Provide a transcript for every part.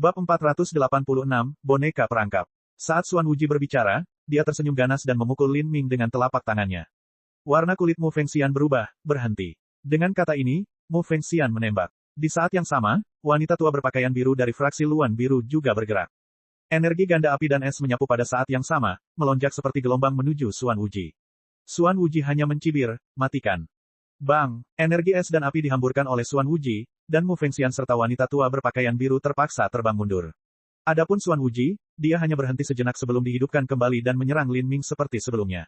Bab 486, Boneka Perangkap. Saat Xuan Wuji berbicara, dia tersenyum ganas dan memukul Lin Ming dengan telapak tangannya. Warna kulit Mu Fengxian berubah, berhenti. Dengan kata ini, Mu Fengxian menembak. Di saat yang sama, wanita tua berpakaian biru dari fraksi Luan Biru juga bergerak. Energi ganda api dan es menyapu pada saat yang sama, melonjak seperti gelombang menuju Xuan Wuji. Xuan Wuji hanya mencibir, matikan. Bang, energi es dan api dihamburkan oleh Xuan Wuji, dan Mu Fengxian serta wanita tua berpakaian biru terpaksa terbang mundur. Adapun Xuan Wuji, dia hanya berhenti sejenak sebelum dihidupkan kembali dan menyerang Lin Ming seperti sebelumnya.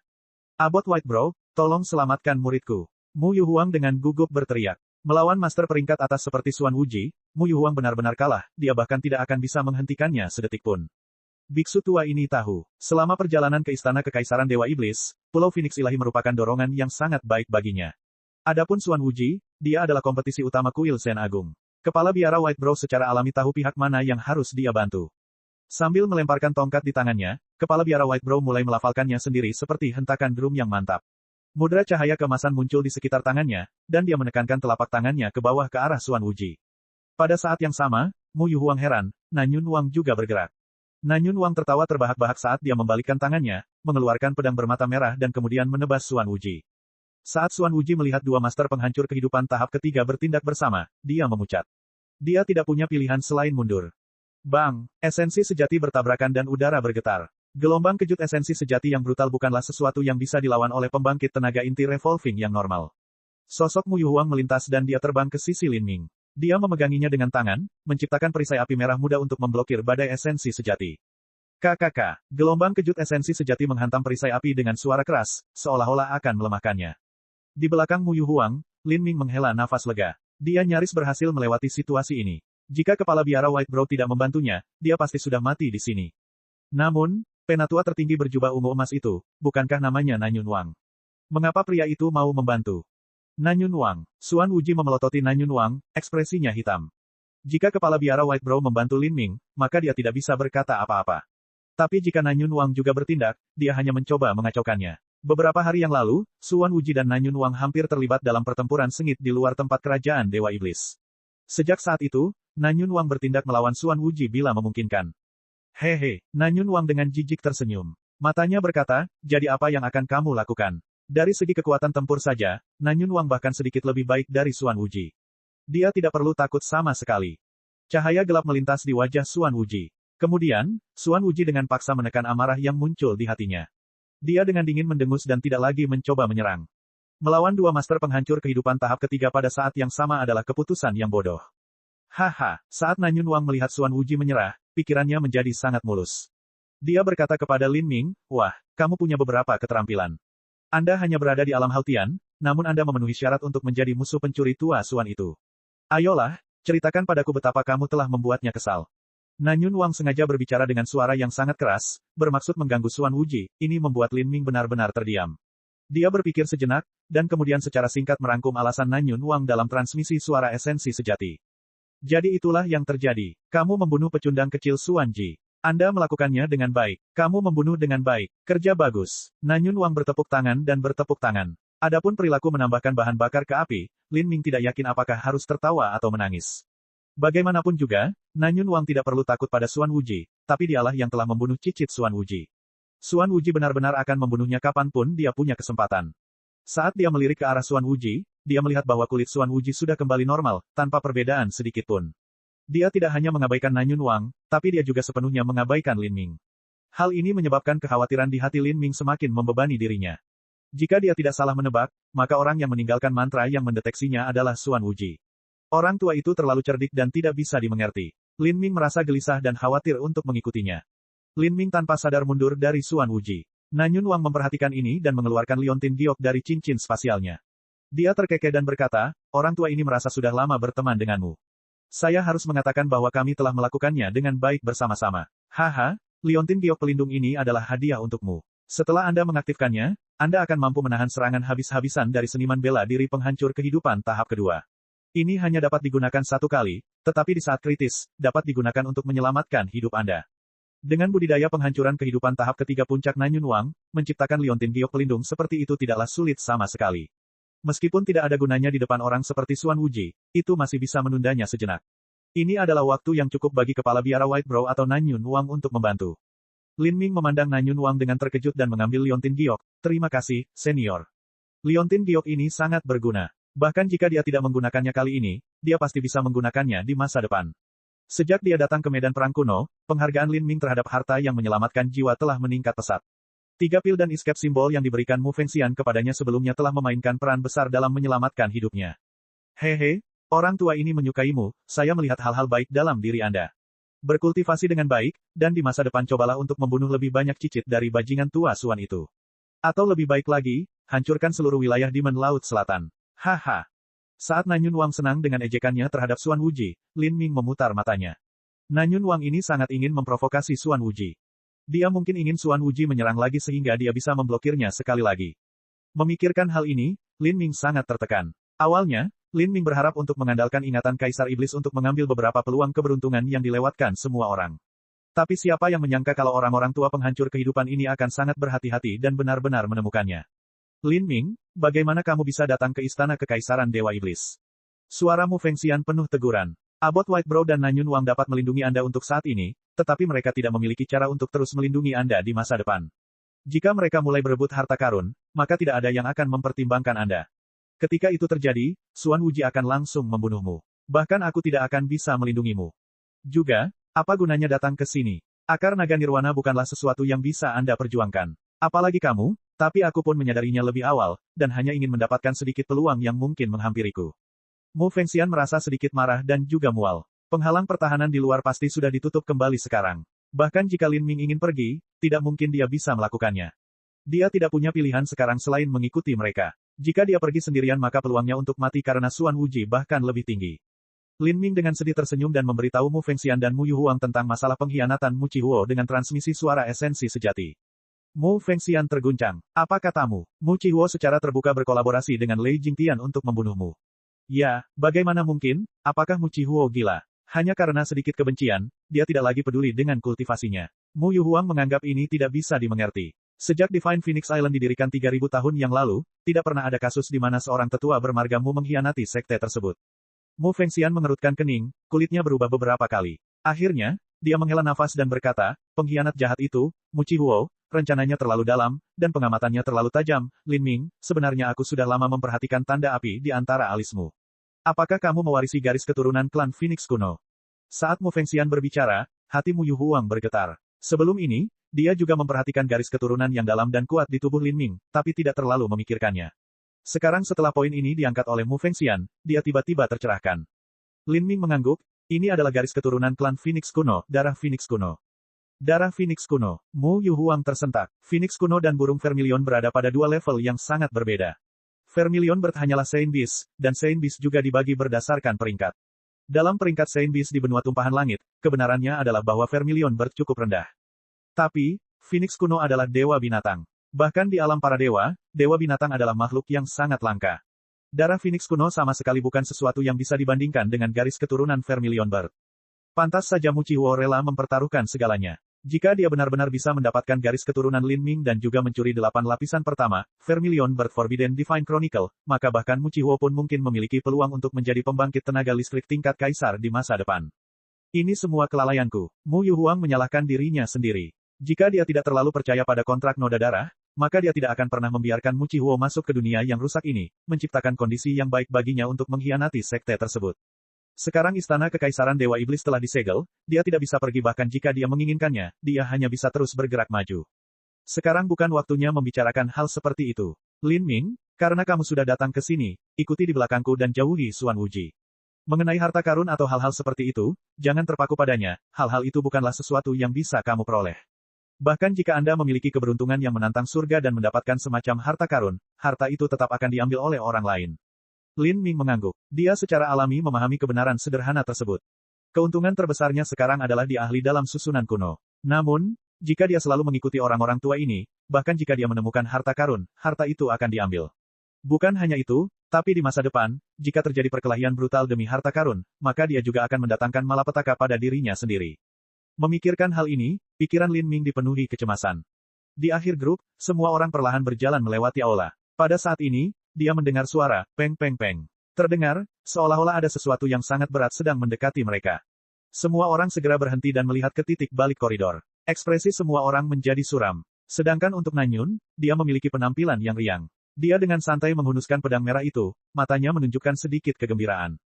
Abot White Brow, tolong selamatkan muridku. Mu Yuhuang dengan gugup berteriak. Melawan master peringkat atas seperti Xuan Wuji, Mu Yuhuang benar-benar kalah, dia bahkan tidak akan bisa menghentikannya sedetik pun. Biksu tua ini tahu, selama perjalanan ke Istana Kekaisaran Dewa Iblis, Pulau Phoenix Ilahi merupakan dorongan yang sangat baik baginya. Adapun Xuan Wuji, dia adalah kompetisi utama kuil Sen Agung. Kepala biara White Brow secara alami tahu pihak mana yang harus dia bantu. Sambil melemparkan tongkat di tangannya, kepala biara White Brow mulai melafalkannya sendiri seperti hentakan drum yang mantap. Mudra cahaya keemasan muncul di sekitar tangannya, dan dia menekankan telapak tangannya ke bawah ke arah Xuan Wuji. Pada saat yang sama, Mu Yuhuang heran, Nanyun Wang juga bergerak. Nanyun Wang tertawa terbahak-bahak saat dia membalikkan tangannya, mengeluarkan pedang bermata merah dan kemudian menebas Xuan Wuji. Saat Xuan Wuji melihat dua master penghancur kehidupan tahap ketiga bertindak bersama, dia memucat. Dia tidak punya pilihan selain mundur. Bang, esensi sejati bertabrakan dan udara bergetar. Gelombang kejut esensi sejati yang brutal bukanlah sesuatu yang bisa dilawan oleh pembangkit tenaga inti revolving yang normal. Sosok Mu Yuhuang melintas dan dia terbang ke sisi Lin Ming. Dia memeganginya dengan tangan, menciptakan perisai api merah muda untuk memblokir badai esensi sejati. KKK, gelombang kejut esensi sejati menghantam perisai api dengan suara keras, seolah-olah akan melemahkannya. Di belakang Mu Yuhuang, Lin Ming menghela nafas lega. Dia nyaris berhasil melewati situasi ini. Jika kepala biara White Brow tidak membantunya, dia pasti sudah mati di sini. Namun, penatua tertinggi berjubah ungu emas itu, bukankah namanya Nanyun Wang? Mengapa pria itu mau membantu? Nanyun Wang. Xuan Wuji memelototi Nanyun Wang, ekspresinya hitam. Jika kepala biara White Brow membantu Lin Ming, maka dia tidak bisa berkata apa-apa. Tapi jika Nanyun Wang juga bertindak, dia hanya mencoba mengacaukannya. Beberapa hari yang lalu, Xuan Wuji dan Nanyun Wang hampir terlibat dalam pertempuran sengit di luar tempat kerajaan Dewa Iblis. Sejak saat itu, Nanyun Wang bertindak melawan Xuan Wuji bila memungkinkan. Hehe, Nanyun Wang dengan jijik tersenyum. Matanya berkata, jadi apa yang akan kamu lakukan? Dari segi kekuatan tempur saja, Nanyun Wang bahkan sedikit lebih baik dari Xuan Wuji. Dia tidak perlu takut sama sekali. Cahaya gelap melintas di wajah Xuan Wuji. Kemudian, Xuan Wuji dengan paksa menekan amarah yang muncul di hatinya. Dia dengan dingin mendengus dan tidak lagi mencoba menyerang. Melawan dua master penghancur kehidupan tahap ketiga pada saat yang sama adalah keputusan yang bodoh. Haha, saat Nanyun Wang melihat Xuan Wuji menyerah, pikirannya menjadi sangat mulus. Dia berkata kepada Lin Ming, wah, kamu punya beberapa keterampilan. Anda hanya berada di alam Haltian, namun Anda memenuhi syarat untuk menjadi musuh pencuri tua Xuan itu. Ayolah, ceritakan padaku betapa kamu telah membuatnya kesal. Nanyun Wang sengaja berbicara dengan suara yang sangat keras, bermaksud mengganggu Xuan Wuji, ini membuat Lin Ming benar-benar terdiam. Dia berpikir sejenak, dan kemudian secara singkat merangkum alasan Nanyun Wang dalam transmisi suara esensi sejati. Jadi itulah yang terjadi. Kamu membunuh pecundang kecil Xuan Ji. Anda melakukannya dengan baik. Kamu membunuh dengan baik. Kerja bagus. Nanyun Wang bertepuk tangan dan bertepuk tangan. Adapun perilaku menambahkan bahan bakar ke api, Lin Ming tidak yakin apakah harus tertawa atau menangis. Bagaimanapun juga, Nanyun Wang tidak perlu takut pada Xuan Wuji, tapi dialah yang telah membunuh cicit Xuan Wuji. Xuan Wuji benar-benar akan membunuhnya kapanpun dia punya kesempatan. Saat dia melirik ke arah Xuan Wuji, dia melihat bahwa kulit Xuan Wuji sudah kembali normal, tanpa perbedaan sedikit pun. Dia tidak hanya mengabaikan Nanyun Wang, tapi dia juga sepenuhnya mengabaikan Lin Ming. Hal ini menyebabkan kekhawatiran di hati Lin Ming semakin membebani dirinya. Jika dia tidak salah menebak, maka orang yang meninggalkan mantra yang mendeteksinya adalah Xuan Wuji. Orang tua itu terlalu cerdik dan tidak bisa dimengerti. Lin Ming merasa gelisah dan khawatir untuk mengikutinya. Lin Ming tanpa sadar mundur dari Xuan Wuji. Nanyun Wang memperhatikan ini dan mengeluarkan liontin giok dari cincin spasialnya. Dia terkekeh dan berkata, orang tua ini merasa sudah lama berteman denganmu. Saya harus mengatakan bahwa kami telah melakukannya dengan baik bersama-sama. Haha, liontin giok pelindung ini adalah hadiah untukmu. Setelah Anda mengaktifkannya, Anda akan mampu menahan serangan habis-habisan dari seniman bela diri penghancur kehidupan tahap kedua. Ini hanya dapat digunakan satu kali, tetapi di saat kritis, dapat digunakan untuk menyelamatkan hidup Anda. Dengan budidaya penghancuran kehidupan tahap ketiga puncak Nanyun Wang, menciptakan liontin giok pelindung seperti itu tidaklah sulit sama sekali. Meskipun tidak ada gunanya di depan orang seperti Xuan Wuji, itu masih bisa menundanya sejenak. Ini adalah waktu yang cukup bagi kepala biara White Brow atau Nanyun Wang untuk membantu. Lin Ming memandang Nanyun Wang dengan terkejut dan mengambil liontin giok. Terima kasih, senior. Liontin giok ini sangat berguna. Bahkan jika dia tidak menggunakannya kali ini, dia pasti bisa menggunakannya di masa depan. Sejak dia datang ke medan perang kuno, penghargaan Lin Ming terhadap harta yang menyelamatkan jiwa telah meningkat pesat. 3 pil dan escape simbol yang diberikan Mu Fengxian kepadanya sebelumnya telah memainkan peran besar dalam menyelamatkan hidupnya. Hehe, orang tua ini menyukaimu, saya melihat hal-hal baik dalam diri Anda. Berkultivasi dengan baik, dan di masa depan cobalah untuk membunuh lebih banyak cicit dari bajingan tua Suan itu. Atau lebih baik lagi, hancurkan seluruh wilayah Demon Laut Selatan. Haha. Saat Nanyun Wang senang dengan ejekannya terhadap Suan Wuji, Lin Ming memutar matanya. Nanyun Wang ini sangat ingin memprovokasi Suan Wuji. Dia mungkin ingin Suan Wuji menyerang lagi sehingga dia bisa memblokirnya sekali lagi. Memikirkan hal ini, Lin Ming sangat tertekan. Awalnya, Lin Ming berharap untuk mengandalkan ingatan Kaisar Iblis untuk mengambil beberapa peluang keberuntungan yang dilewatkan semua orang. Tapi siapa yang menyangka kalau orang-orang tua penghancur kehidupan ini akan sangat berhati-hati dan benar-benar menemukannya. Lin Ming, bagaimana kamu bisa datang ke istana kekaisaran Dewa Iblis? Suara Mu Fengxian penuh teguran. Abot White Brow dan Nanyun Wang dapat melindungi Anda untuk saat ini, tetapi mereka tidak memiliki cara untuk terus melindungi Anda di masa depan. Jika mereka mulai berebut harta karun, maka tidak ada yang akan mempertimbangkan Anda. Ketika itu terjadi, Suan Wuji akan langsung membunuhmu. Bahkan aku tidak akan bisa melindungimu. Juga, apa gunanya datang ke sini? Akar naga nirwana bukanlah sesuatu yang bisa Anda perjuangkan. Apalagi kamu, tapi aku pun menyadarinya lebih awal, dan hanya ingin mendapatkan sedikit peluang yang mungkin menghampiriku. Mu Fengxian merasa sedikit marah dan juga mual. Penghalang pertahanan di luar pasti sudah ditutup kembali sekarang. Bahkan jika Lin Ming ingin pergi, tidak mungkin dia bisa melakukannya. Dia tidak punya pilihan sekarang selain mengikuti mereka. Jika dia pergi sendirian maka peluangnya untuk mati karena Suan Wuji bahkan lebih tinggi. Lin Ming dengan sedih tersenyum dan memberitahu Mu Fengxian dan Mu Yuhuang tentang masalah pengkhianatan Mu Chihuo dengan transmisi suara esensi sejati. Mu Fengxian terguncang. Apa katamu? Mu Chihuo secara terbuka berkolaborasi dengan Lei Jingtian untuk membunuhmu. Ya, bagaimana mungkin? Apakah Mu Chihuo gila? Hanya karena sedikit kebencian, dia tidak lagi peduli dengan kultivasinya. Mu Yuhuang menganggap ini tidak bisa dimengerti. Sejak Divine Phoenix Island didirikan 3.000 tahun yang lalu, tidak pernah ada kasus di mana seorang tetua bermarga Mu mengkhianati sekte tersebut. Mu Fengxian mengerutkan kening, kulitnya berubah beberapa kali. Akhirnya, dia menghela nafas dan berkata, pengkhianat jahat itu, Mu Chihuo, rencananya terlalu dalam, dan pengamatannya terlalu tajam. Lin Ming, sebenarnya aku sudah lama memperhatikan tanda api di antara alismu. Apakah kamu mewarisi garis keturunan klan Phoenix kuno? Saat Mu Fengxian berbicara, hati Mu Yuhuang bergetar. Sebelum ini, dia juga memperhatikan garis keturunan yang dalam dan kuat di tubuh Lin Ming, tapi tidak terlalu memikirkannya. Sekarang setelah poin ini diangkat oleh Mu Fengxian, dia tiba-tiba tercerahkan. Lin Ming mengangguk, ini adalah garis keturunan klan Phoenix kuno, darah Phoenix kuno. Darah Phoenix kuno. Mu Yuhuang tersentak. Phoenix kuno dan burung Vermilion berada pada dua level yang sangat berbeda. Vermilion Bird hanyalah Saint Beast, dan Saint Beast juga dibagi berdasarkan peringkat. Dalam peringkat Saint Beast di benua tumpahan langit, kebenarannya adalah bahwa Vermilion Bird cukup rendah. Tapi, Phoenix kuno adalah dewa binatang. Bahkan di alam para dewa, dewa binatang adalah makhluk yang sangat langka. Darah Phoenix kuno sama sekali bukan sesuatu yang bisa dibandingkan dengan garis keturunan Vermilion Bird. Pantas saja Mu Chihuo rela mempertaruhkan segalanya. Jika dia benar-benar bisa mendapatkan garis keturunan Lin Ming dan juga mencuri 8 lapisan pertama, Vermilion Bird Forbidden Divine Chronicle, maka bahkan Mu Chihuo pun mungkin memiliki peluang untuk menjadi pembangkit tenaga listrik tingkat kaisar di masa depan. Ini semua kelalaianku. Mu Yuhuang menyalahkan dirinya sendiri. Jika dia tidak terlalu percaya pada kontrak noda darah, maka dia tidak akan pernah membiarkan Mu Chihuo masuk ke dunia yang rusak ini, menciptakan kondisi yang baik baginya untuk mengkhianati sekte tersebut. Sekarang istana kekaisaran Dewa Iblis telah disegel, dia tidak bisa pergi bahkan jika dia menginginkannya, dia hanya bisa terus bergerak maju. Sekarang bukan waktunya membicarakan hal seperti itu. Lin Ming, karena kamu sudah datang ke sini, ikuti di belakangku dan jauhi Suan Wuji. Mengenai harta karun atau hal-hal seperti itu, jangan terpaku padanya, hal-hal itu bukanlah sesuatu yang bisa kamu peroleh. Bahkan jika Anda memiliki keberuntungan yang menantang surga dan mendapatkan semacam harta karun, harta itu tetap akan diambil oleh orang lain. Lin Ming mengangguk. Dia secara alami memahami kebenaran sederhana tersebut. Keuntungan terbesarnya sekarang adalah dia ahli dalam susunan kuno. Namun, jika dia selalu mengikuti orang-orang tua ini, bahkan jika dia menemukan harta karun, harta itu akan diambil. Bukan hanya itu, tapi di masa depan, jika terjadi perkelahian brutal demi harta karun, maka dia juga akan mendatangkan malapetaka pada dirinya sendiri. Memikirkan hal ini, pikiran Lin Ming dipenuhi kecemasan. Di akhir grup, semua orang perlahan berjalan melewati aula. Pada saat ini, dia mendengar suara, peng peng peng. Terdengar, seolah-olah ada sesuatu yang sangat berat sedang mendekati mereka. Semua orang segera berhenti dan melihat ke titik balik koridor. Ekspresi semua orang menjadi suram. Sedangkan untuk Nanyun, dia memiliki penampilan yang riang. Dia dengan santai menghunuskan pedang merah itu, matanya menunjukkan sedikit kegembiraan.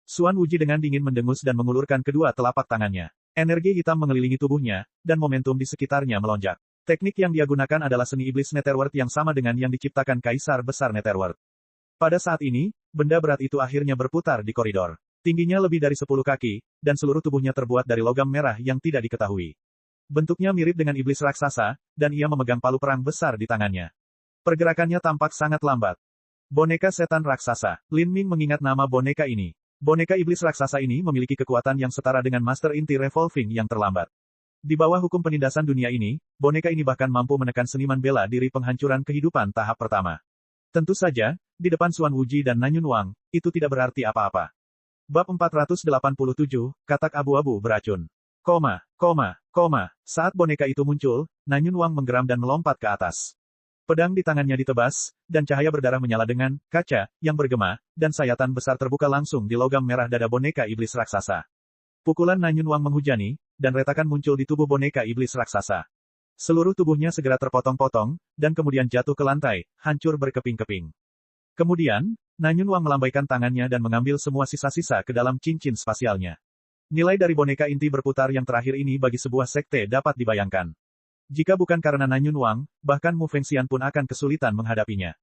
Xuan Wuji dengan dingin mendengus dan mengulurkan kedua telapak tangannya. Energi hitam mengelilingi tubuhnya, dan momentum di sekitarnya melonjak. Teknik yang dia gunakan adalah seni iblis Netherworld yang sama dengan yang diciptakan Kaisar Besar Netherworld. Pada saat ini, benda berat itu akhirnya berputar di koridor. Tingginya lebih dari 10 kaki, dan seluruh tubuhnya terbuat dari logam merah yang tidak diketahui. Bentuknya mirip dengan iblis raksasa, dan ia memegang palu perang besar di tangannya. Pergerakannya tampak sangat lambat. Boneka setan raksasa. Lin Ming mengingat nama boneka ini. Boneka iblis raksasa ini memiliki kekuatan yang setara dengan Master Inti Revolving yang terlambat. Di bawah hukum penindasan dunia ini, boneka ini bahkan mampu menekan seniman bela diri penghancuran kehidupan tahap pertama. Tentu saja, di depan Xuan Wuji dan Nanyun Wang, itu tidak berarti apa-apa. Bab 487, Katak Abu-Abu Beracun. Saat boneka itu muncul, Nanyun Wang menggeram dan melompat ke atas. Pedang di tangannya ditebas, dan cahaya berdarah menyala dengan kaca yang bergema, dan sayatan besar terbuka langsung di logam merah dada boneka iblis raksasa. Pukulan Nanyun Wang menghujani, dan retakan muncul di tubuh boneka iblis raksasa. Seluruh tubuhnya segera terpotong-potong, dan kemudian jatuh ke lantai, hancur berkeping-keping. Kemudian, Nanyun Wang melambaikan tangannya dan mengambil semua sisa-sisa ke dalam cincin spasialnya. Nilai dari boneka inti berputar yang terakhir ini bagi sebuah sekte dapat dibayangkan. Jika bukan karena Nanyun Wang, bahkan Mu Fengxian pun akan kesulitan menghadapinya.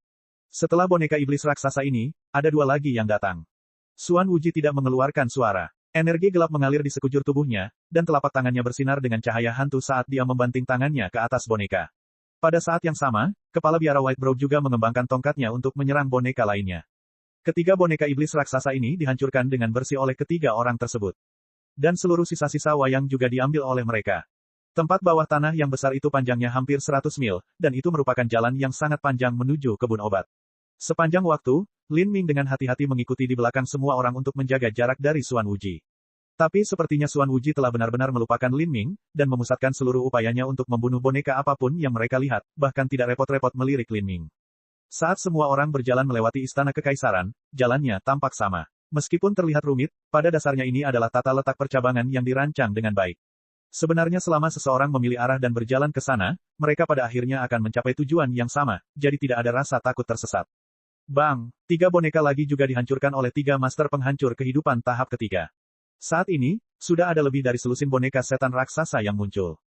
Setelah boneka iblis raksasa ini, ada dua lagi yang datang. Xuan Wuji tidak mengeluarkan suara. Energi gelap mengalir di sekujur tubuhnya, dan telapak tangannya bersinar dengan cahaya hantu saat dia membanting tangannya ke atas boneka. Pada saat yang sama, kepala biara White Brow juga mengembangkan tongkatnya untuk menyerang boneka lainnya. Ketiga boneka iblis raksasa ini dihancurkan dengan bersih oleh ketiga orang tersebut. Dan seluruh sisa-sisa wayang juga diambil oleh mereka. Tempat bawah tanah yang besar itu panjangnya hampir 100 mil, dan itu merupakan jalan yang sangat panjang menuju kebun obat. Sepanjang waktu, Lin Ming dengan hati-hati mengikuti di belakang semua orang untuk menjaga jarak dari Xuan Wuji. Tapi sepertinya Xuan Wuji telah benar-benar melupakan Lin Ming, dan memusatkan seluruh upayanya untuk membunuh boneka apapun yang mereka lihat, bahkan tidak repot-repot melirik Lin Ming. Saat semua orang berjalan melewati istana kekaisaran, jalannya tampak sama. Meskipun terlihat rumit, pada dasarnya ini adalah tata letak percabangan yang dirancang dengan baik. Sebenarnya selama seseorang memilih arah dan berjalan ke sana, mereka pada akhirnya akan mencapai tujuan yang sama, jadi tidak ada rasa takut tersesat. Bang! 3 boneka lagi juga dihancurkan oleh 3 master penghancur kehidupan tahap ketiga. Saat ini, sudah ada lebih dari selusin boneka setan raksasa yang muncul.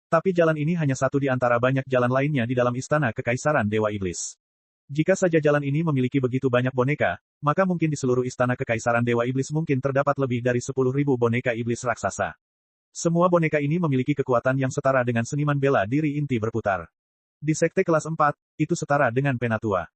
Tapi jalan ini hanya satu di antara banyak jalan lainnya di dalam istana kekaisaran Dewa Iblis. Jika saja jalan ini memiliki begitu banyak boneka, maka mungkin di seluruh istana kekaisaran Dewa Iblis mungkin terdapat lebih dari 10.000 boneka iblis raksasa. Semua boneka ini memiliki kekuatan yang setara dengan seniman bela diri inti berputar. Di sekte kelas 4, itu setara dengan Penatua.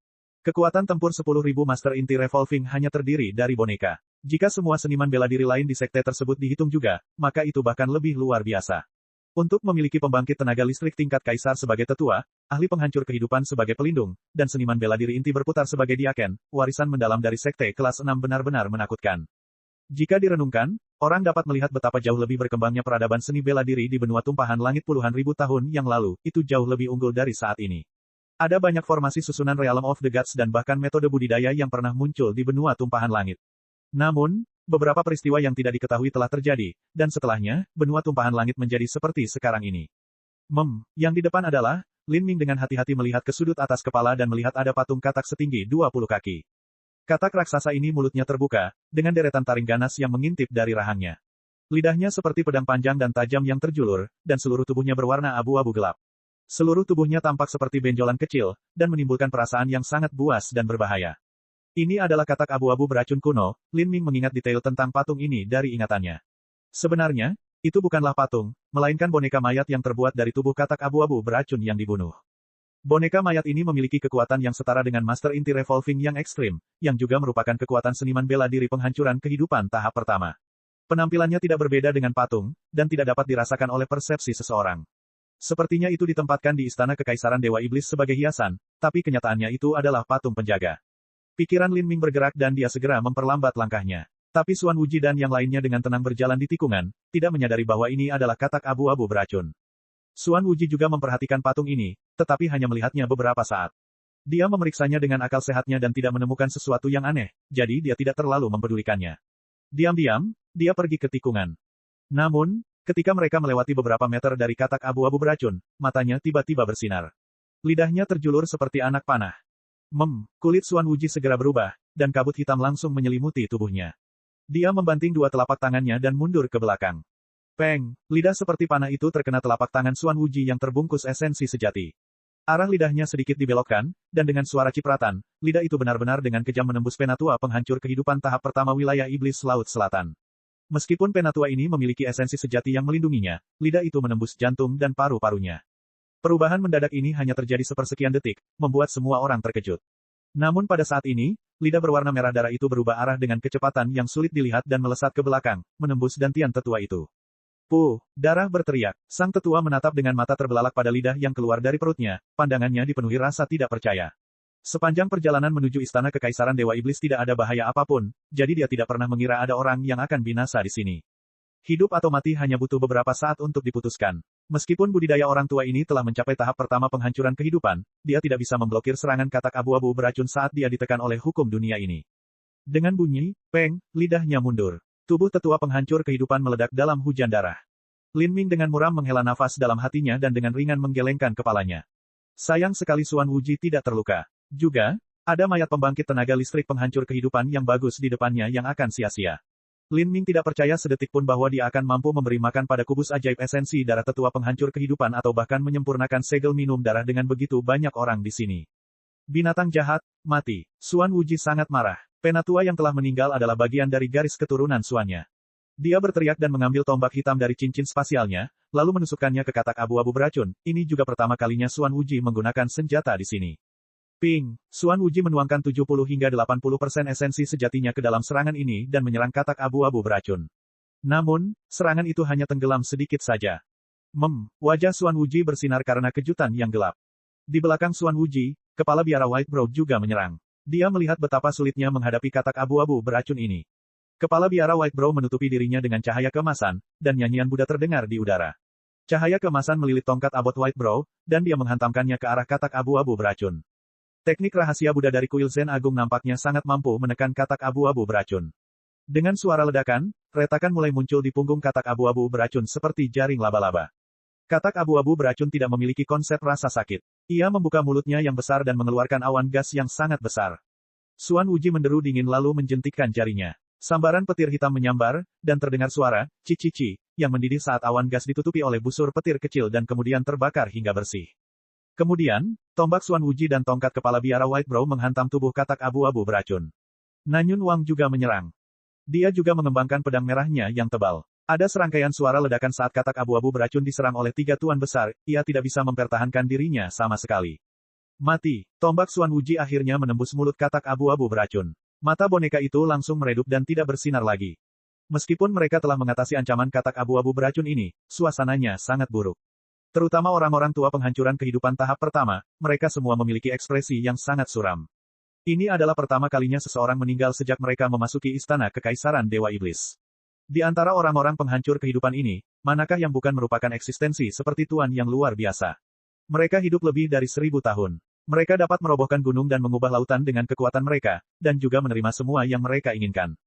Kekuatan tempur 10.000 Master Inti Revolving hanya terdiri dari boneka. Jika semua seniman bela diri lain di sekte tersebut dihitung juga, maka itu bahkan lebih luar biasa. Untuk memiliki pembangkit tenaga listrik tingkat kaisar sebagai tetua, ahli penghancur kehidupan sebagai pelindung, dan seniman bela diri inti berputar sebagai diaken, warisan mendalam dari sekte kelas 6 benar-benar menakutkan. Jika direnungkan, orang dapat melihat betapa jauh lebih berkembangnya peradaban seni bela diri di benua tumpahan langit puluhan ribu tahun yang lalu, itu jauh lebih unggul dari saat ini. Ada banyak formasi susunan Realm of the Gods dan bahkan metode budidaya yang pernah muncul di benua tumpahan langit. Namun, beberapa peristiwa yang tidak diketahui telah terjadi, dan setelahnya, benua tumpahan langit menjadi seperti sekarang ini. Yang di depan adalah, Lin Ming dengan hati-hati melihat ke sudut atas kepala dan melihat ada patung katak setinggi 20 kaki. Katak raksasa ini mulutnya terbuka, dengan deretan taring ganas yang mengintip dari rahangnya. Lidahnya seperti pedang panjang dan tajam yang terjulur, dan seluruh tubuhnya berwarna abu-abu gelap. Seluruh tubuhnya tampak seperti benjolan kecil, dan menimbulkan perasaan yang sangat buas dan berbahaya. Ini adalah katak abu-abu beracun kuno, Lin Ming mengingat detail tentang patung ini dari ingatannya. Sebenarnya, itu bukanlah patung, melainkan boneka mayat yang terbuat dari tubuh katak abu-abu beracun yang dibunuh. Boneka mayat ini memiliki kekuatan yang setara dengan Master Inti Revolving yang ekstrim, yang juga merupakan kekuatan seniman bela diri penghancuran kehidupan tahap pertama. Penampilannya tidak berbeda dengan patung, dan tidak dapat dirasakan oleh persepsi seseorang. Sepertinya itu ditempatkan di istana kekaisaran Dewa Iblis sebagai hiasan, tapi kenyataannya itu adalah patung penjaga. Pikiran Lin Ming bergerak dan dia segera memperlambat langkahnya. Tapi Xuan Wuji dan yang lainnya dengan tenang berjalan di tikungan, tidak menyadari bahwa ini adalah katak abu-abu beracun. Xuan Wuji juga memperhatikan patung ini, tetapi hanya melihatnya beberapa saat. Dia memeriksanya dengan akal sehatnya dan tidak menemukan sesuatu yang aneh, jadi dia tidak terlalu mempedulikannya. Diam-diam, dia pergi ke tikungan. Namun, ketika mereka melewati beberapa meter dari katak abu-abu beracun, matanya tiba-tiba bersinar. Lidahnya terjulur seperti anak panah. Kulit Xuan Wuji segera berubah, dan kabut hitam langsung menyelimuti tubuhnya. Dia membanting dua telapak tangannya dan mundur ke belakang. Peng, lidah seperti panah itu terkena telapak tangan Xuan Wuji yang terbungkus esensi sejati. Arah lidahnya sedikit dibelokkan, dan dengan suara cipratan, lidah itu benar-benar dengan kejam menembus penatua penghancur kehidupan tahap pertama wilayah iblis Laut Selatan. Meskipun penatua ini memiliki esensi sejati yang melindunginya, lidah itu menembus jantung dan paru-parunya. Perubahan mendadak ini hanya terjadi sepersekian detik, membuat semua orang terkejut. Namun pada saat ini, lidah berwarna merah darah itu berubah arah dengan kecepatan yang sulit dilihat dan melesat ke belakang, menembus dantian tetua itu. Puh, darah berteriak. Sang tetua menatap dengan mata terbelalak pada lidah yang keluar dari perutnya, pandangannya dipenuhi rasa tidak percaya. Sepanjang perjalanan menuju istana kekaisaran Dewa Iblis tidak ada bahaya apapun, jadi dia tidak pernah mengira ada orang yang akan binasa di sini. Hidup atau mati hanya butuh beberapa saat untuk diputuskan. Meskipun budidaya orang tua ini telah mencapai tahap pertama penghancuran kehidupan, dia tidak bisa memblokir serangan katak abu-abu beracun saat dia ditekan oleh hukum dunia ini. Dengan bunyi, peng, lidahnya mundur. Tubuh tetua penghancur kehidupan meledak dalam hujan darah. Lin Ming dengan muram menghela nafas dalam hatinya dan dengan ringan menggelengkan kepalanya. Sayang sekali Xuan Wuji tidak terluka. Juga, ada mayat pembangkit tenaga listrik penghancur kehidupan yang bagus di depannya yang akan sia-sia. Lin Ming tidak percaya sedetik pun bahwa dia akan mampu memberi makan pada kubus ajaib esensi darah tetua penghancur kehidupan atau bahkan menyempurnakan segel minum darah dengan begitu banyak orang di sini. Binatang jahat, mati. Xuan Wuji sangat marah. Penatua yang telah meninggal adalah bagian dari garis keturunan Xuannya. Dia berteriak dan mengambil tombak hitam dari cincin spasialnya, lalu menusukkannya ke katak abu-abu beracun. Ini juga pertama kalinya Xuan Wuji menggunakan senjata di sini. Ping, Xuan Wuji menuangkan 70 hingga 80% esensi sejatinya ke dalam serangan ini dan menyerang katak abu-abu beracun. Namun, serangan itu hanya tenggelam sedikit saja. Wajah Xuan Wuji bersinar karena kejutan yang gelap. Di belakang Xuan Wuji, kepala biara White Brow juga menyerang. Dia melihat betapa sulitnya menghadapi katak abu-abu beracun ini. Kepala biara White Brow menutupi dirinya dengan cahaya keemasan, dan nyanyian Buddha terdengar di udara. Cahaya keemasan melilit tongkat abot White Brow, dan dia menghantamkannya ke arah katak abu-abu beracun. Teknik rahasia Buddha dari kuil Zen Agung nampaknya sangat mampu menekan katak abu-abu beracun. Dengan suara ledakan, retakan mulai muncul di punggung katak abu-abu beracun seperti jaring laba-laba. Katak abu-abu beracun tidak memiliki konsep rasa sakit. Ia membuka mulutnya yang besar dan mengeluarkan awan gas yang sangat besar. Xuan Wuji menderu dingin lalu menjentikkan jarinya. Sambaran petir hitam menyambar, dan terdengar suara, cici-cici, yang mendidih saat awan gas ditutupi oleh busur petir kecil dan kemudian terbakar hingga bersih. Kemudian, tombak Xuan Wuji dan tongkat kepala biara White Brow menghantam tubuh katak abu-abu beracun. Nanyun Wang juga menyerang. Dia juga mengembangkan pedang merahnya yang tebal. Ada serangkaian suara ledakan saat katak abu-abu beracun diserang oleh tiga tuan besar, ia tidak bisa mempertahankan dirinya sama sekali. Mati, tombak Xuan Wuji akhirnya menembus mulut katak abu-abu beracun. Mata boneka itu langsung meredup dan tidak bersinar lagi. Meskipun mereka telah mengatasi ancaman katak abu-abu beracun ini, suasananya sangat buruk. Terutama orang-orang tua penghancuran kehidupan tahap pertama, mereka semua memiliki ekspresi yang sangat suram. Ini adalah pertama kalinya seseorang meninggal sejak mereka memasuki istana kekaisaran Dewa Iblis. Di antara orang-orang penghancur kehidupan ini, manakah yang bukan merupakan eksistensi seperti Tuan yang luar biasa? Mereka hidup lebih dari 1000 tahun. Mereka dapat merobohkan gunung dan mengubah lautan dengan kekuatan mereka, dan juga menerima semua yang mereka inginkan.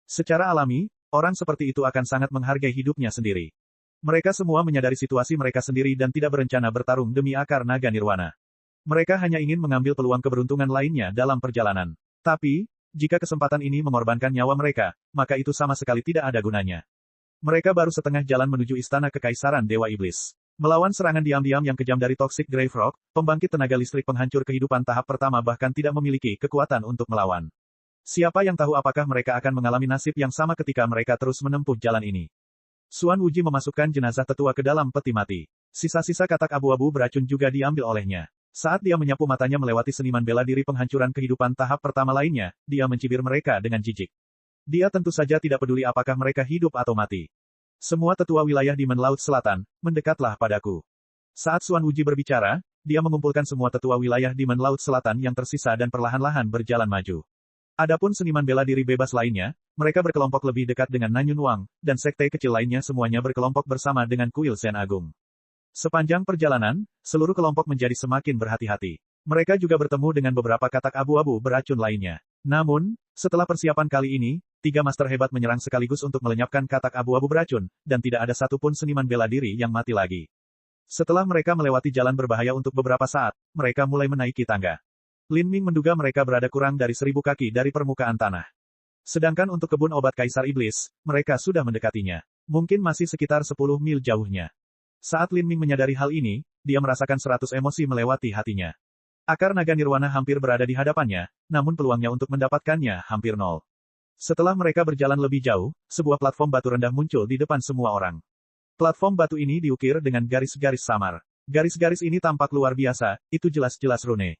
Secara alami, orang seperti itu akan sangat menghargai hidupnya sendiri. Mereka semua menyadari situasi mereka sendiri dan tidak berencana bertarung demi akar naga nirwana. Mereka hanya ingin mengambil peluang keberuntungan lainnya dalam perjalanan. Tapi, jika kesempatan ini mengorbankan nyawa mereka, maka itu sama sekali tidak ada gunanya. Mereka baru setengah jalan menuju istana kekaisaran Dewa Iblis. Melawan serangan diam-diam yang kejam dari Toxic Grave Rock, pembangkit tenaga listrik penghancur kehidupan tahap pertama bahkan tidak memiliki kekuatan untuk melawan. Siapa yang tahu apakah mereka akan mengalami nasib yang sama ketika mereka terus menempuh jalan ini. Xuan Wuji memasukkan jenazah tetua ke dalam peti mati. Sisa-sisa katak abu-abu beracun juga diambil olehnya. Saat dia menyapu matanya melewati seniman bela diri penghancuran kehidupan tahap pertama lainnya, dia mencibir mereka dengan jijik. Dia tentu saja tidak peduli apakah mereka hidup atau mati. Semua tetua wilayah Demon Laut Selatan, mendekatlah padaku. Saat Xuan Wuji berbicara, dia mengumpulkan semua tetua wilayah Demon Laut Selatan yang tersisa dan perlahan-lahan berjalan maju. Adapun seniman bela diri bebas lainnya, mereka berkelompok lebih dekat dengan Nanyun Wang, dan sekte kecil lainnya semuanya berkelompok bersama dengan kuil Zen Agung. Sepanjang perjalanan, seluruh kelompok menjadi semakin berhati-hati. Mereka juga bertemu dengan beberapa katak abu-abu beracun lainnya. Namun, setelah persiapan kali ini, 3 master hebat menyerang sekaligus untuk melenyapkan katak abu-abu beracun, dan tidak ada satupun seniman bela diri yang mati lagi. Setelah mereka melewati jalan berbahaya untuk beberapa saat, mereka mulai menaiki tangga. Lin Ming menduga mereka berada kurang dari 1000 kaki dari permukaan tanah. Sedangkan untuk kebun obat Kaisar Iblis, mereka sudah mendekatinya. Mungkin masih sekitar 10 mil jauhnya. Saat Lin Ming menyadari hal ini, dia merasakan 100 emosi melewati hatinya. Akar naga nirwana hampir berada di hadapannya, namun peluangnya untuk mendapatkannya hampir nol. Setelah mereka berjalan lebih jauh, sebuah platform batu rendah muncul di depan semua orang. Platform batu ini diukir dengan garis-garis samar. Garis-garis ini tampak luar biasa, itu jelas-jelas rune.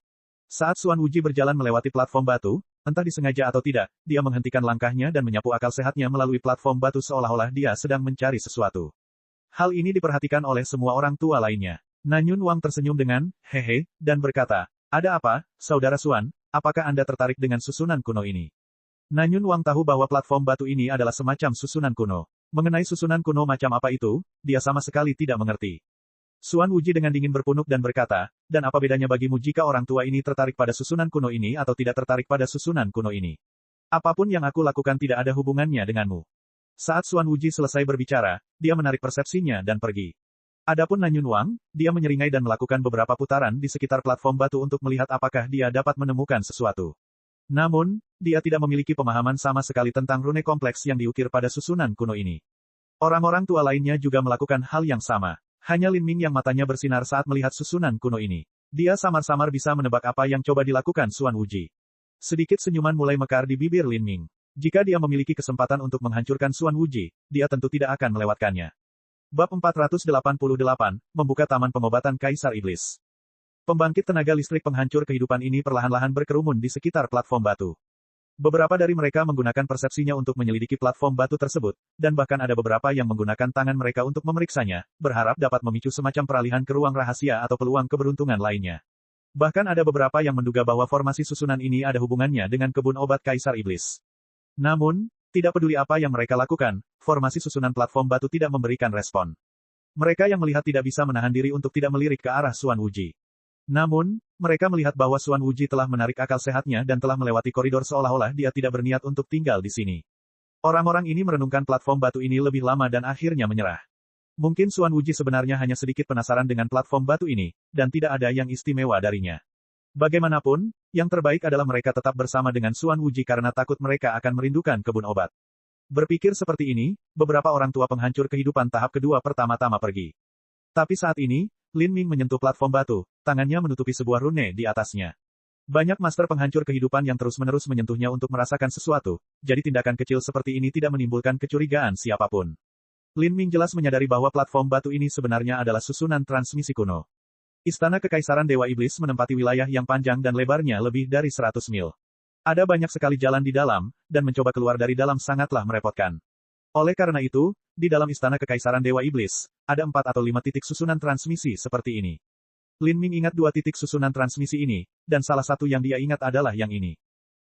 Saat Xuan Wuji berjalan melewati platform batu, entah disengaja atau tidak, dia menghentikan langkahnya dan menyapu akal sehatnya melalui platform batu seolah-olah dia sedang mencari sesuatu. Hal ini diperhatikan oleh semua orang tua lainnya. Nanyun Wang tersenyum dengan, hehe, dan berkata, ada apa, Saudara Xuan, apakah Anda tertarik dengan susunan kuno ini? Nanyun Wang tahu bahwa platform batu ini adalah semacam susunan kuno. Mengenai susunan kuno macam apa itu, dia sama sekali tidak mengerti. Xuan Wuji dengan dingin berpunuk dan berkata, dan apa bedanya bagimu jika orang tua ini tertarik pada susunan kuno ini atau tidak tertarik pada susunan kuno ini? Apapun yang aku lakukan tidak ada hubungannya denganmu. Saat Xuan Wuji selesai berbicara, dia menarik persepsinya dan pergi. Adapun Nanyun Wang, dia menyeringai dan melakukan beberapa putaran di sekitar platform batu untuk melihat apakah dia dapat menemukan sesuatu. Namun, dia tidak memiliki pemahaman sama sekali tentang rune kompleks yang diukir pada susunan kuno ini. Orang-orang tua lainnya juga melakukan hal yang sama. Hanya Lin Ming yang matanya bersinar saat melihat susunan kuno ini. Dia samar-samar bisa menebak apa yang coba dilakukan Xuan Wuji. Sedikit senyuman mulai mekar di bibir Lin Ming. Jika dia memiliki kesempatan untuk menghancurkan Xuan Wuji, dia tentu tidak akan melewatkannya. Bab 488, Membuka Taman Pengobatan Kaisar Iblis. Pembangkit tenaga listrik penghancur kehidupan ini perlahan-lahan berkerumun di sekitar platform batu. Beberapa dari mereka menggunakan persepsinya untuk menyelidiki platform batu tersebut, dan bahkan ada beberapa yang menggunakan tangan mereka untuk memeriksanya, berharap dapat memicu semacam peralihan ke ruang rahasia atau peluang keberuntungan lainnya. Bahkan ada beberapa yang menduga bahwa formasi susunan ini ada hubungannya dengan kebun obat Kaisar Iblis. Namun, tidak peduli apa yang mereka lakukan, formasi susunan platform batu tidak memberikan respon. Mereka yang melihat tidak bisa menahan diri untuk tidak melirik ke arah Xuan Wuji. Namun, mereka melihat bahwa Xuan Wuji telah menarik akal sehatnya dan telah melewati koridor seolah-olah dia tidak berniat untuk tinggal di sini. Orang-orang ini merenungkan platform batu ini lebih lama dan akhirnya menyerah. Mungkin Xuan Wuji sebenarnya hanya sedikit penasaran dengan platform batu ini, dan tidak ada yang istimewa darinya. Bagaimanapun, yang terbaik adalah mereka tetap bersama dengan Xuan Wuji karena takut mereka akan merindukan kebun obat. Berpikir seperti ini, beberapa orang tua penghancur kehidupan tahap kedua pertama-tama pergi. Tapi saat ini, Lin Ming menyentuh platform batu, tangannya menutupi sebuah rune di atasnya. Banyak master penghancur kehidupan yang terus-menerus menyentuhnya untuk merasakan sesuatu, jadi tindakan kecil seperti ini tidak menimbulkan kecurigaan siapapun. Lin Ming jelas menyadari bahwa platform batu ini sebenarnya adalah susunan transmisi kuno. Istana Kekaisaran Dewa Iblis menempati wilayah yang panjang dan lebarnya lebih dari 100 mil. Ada banyak sekali jalan di dalam, dan mencoba keluar dari dalam sangatlah merepotkan. Oleh karena itu, di dalam Istana Kekaisaran Dewa Iblis, ada 4 atau 5 titik susunan transmisi seperti ini. Lin Ming ingat 2 titik susunan transmisi ini, dan salah satu yang dia ingat adalah yang ini.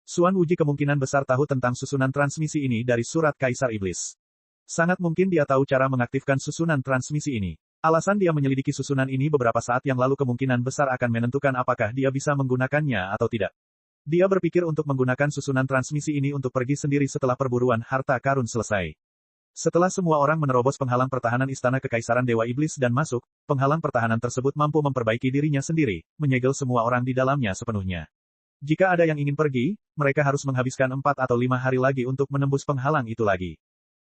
Xuan Wuji kemungkinan besar tahu tentang susunan transmisi ini dari surat Kaisar Iblis. Sangat mungkin dia tahu cara mengaktifkan susunan transmisi ini. Alasan dia menyelidiki susunan ini beberapa saat yang lalu kemungkinan besar akan menentukan apakah dia bisa menggunakannya atau tidak. Dia berpikir untuk menggunakan susunan transmisi ini untuk pergi sendiri setelah perburuan harta karun selesai. Setelah semua orang menerobos penghalang pertahanan Istana Kekaisaran Dewa Iblis dan masuk, penghalang pertahanan tersebut mampu memperbaiki dirinya sendiri, menyegel semua orang di dalamnya sepenuhnya. Jika ada yang ingin pergi, mereka harus menghabiskan 4 atau 5 hari lagi untuk menembus penghalang itu lagi.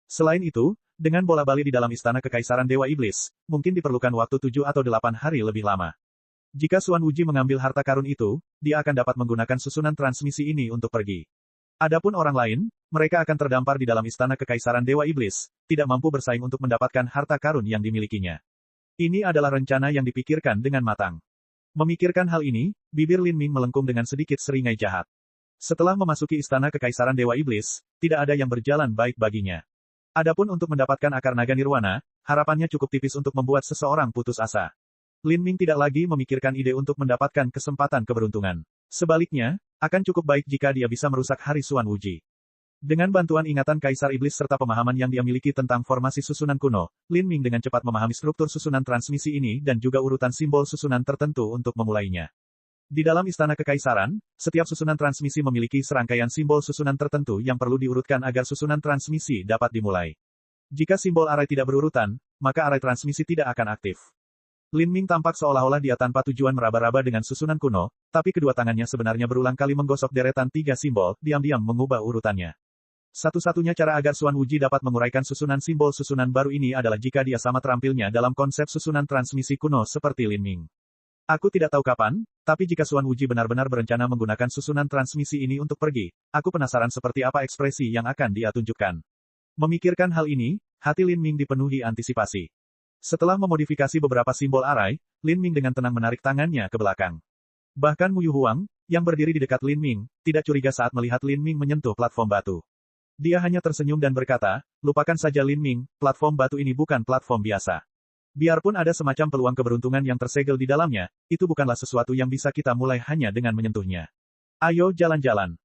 Selain itu, dengan bola-bali di dalam Istana Kekaisaran Dewa Iblis, mungkin diperlukan waktu 7 atau 8 hari lebih lama. Jika Xuan Wuji mengambil harta karun itu, dia akan dapat menggunakan susunan transmisi ini untuk pergi. Adapun orang lain, mereka akan terdampar di dalam Istana Kekaisaran Dewa Iblis, tidak mampu bersaing untuk mendapatkan harta karun yang dimilikinya. Ini adalah rencana yang dipikirkan dengan matang. Memikirkan hal ini, bibir Lin Ming melengkung dengan sedikit seringai jahat. Setelah memasuki Istana Kekaisaran Dewa Iblis, tidak ada yang berjalan baik baginya. Adapun untuk mendapatkan akar naga nirwana, harapannya cukup tipis untuk membuat seseorang putus asa. Lin Ming tidak lagi memikirkan ide untuk mendapatkan kesempatan keberuntungan. Sebaliknya, akan cukup baik jika dia bisa merusak hari Xuan Wuji. Dengan bantuan ingatan Kaisar Iblis serta pemahaman yang dia miliki tentang formasi susunan kuno, Lin Ming dengan cepat memahami struktur susunan transmisi ini dan juga urutan simbol susunan tertentu untuk memulainya. Di dalam Istana Kekaisaran, setiap susunan transmisi memiliki serangkaian simbol susunan tertentu yang perlu diurutkan agar susunan transmisi dapat dimulai. Jika simbol arai tidak berurutan, maka arai transmisi tidak akan aktif. Lin Ming tampak seolah-olah dia tanpa tujuan meraba-raba dengan susunan kuno, tapi kedua tangannya sebenarnya berulang kali menggosok deretan 3 simbol, diam-diam mengubah urutannya. Satu-satunya cara agar Xuan Wuji dapat menguraikan susunan simbol susunan baru ini adalah jika dia sama terampilnya dalam konsep susunan transmisi kuno seperti Lin Ming. Aku tidak tahu kapan, tapi jika Xuan Wuji benar-benar berencana menggunakan susunan transmisi ini untuk pergi, aku penasaran seperti apa ekspresi yang akan dia tunjukkan. Memikirkan hal ini, hati Lin Ming dipenuhi antisipasi. Setelah memodifikasi beberapa simbol arai, Lin Ming dengan tenang menarik tangannya ke belakang. Bahkan Mu Yuhuang, yang berdiri di dekat Lin Ming, tidak curiga saat melihat Lin Ming menyentuh platform batu. Dia hanya tersenyum dan berkata, lupakan saja Lin Ming, platform batu ini bukan platform biasa. Biarpun ada semacam peluang keberuntungan yang tersegel di dalamnya, itu bukanlah sesuatu yang bisa kita mulai hanya dengan menyentuhnya. Ayo jalan-jalan.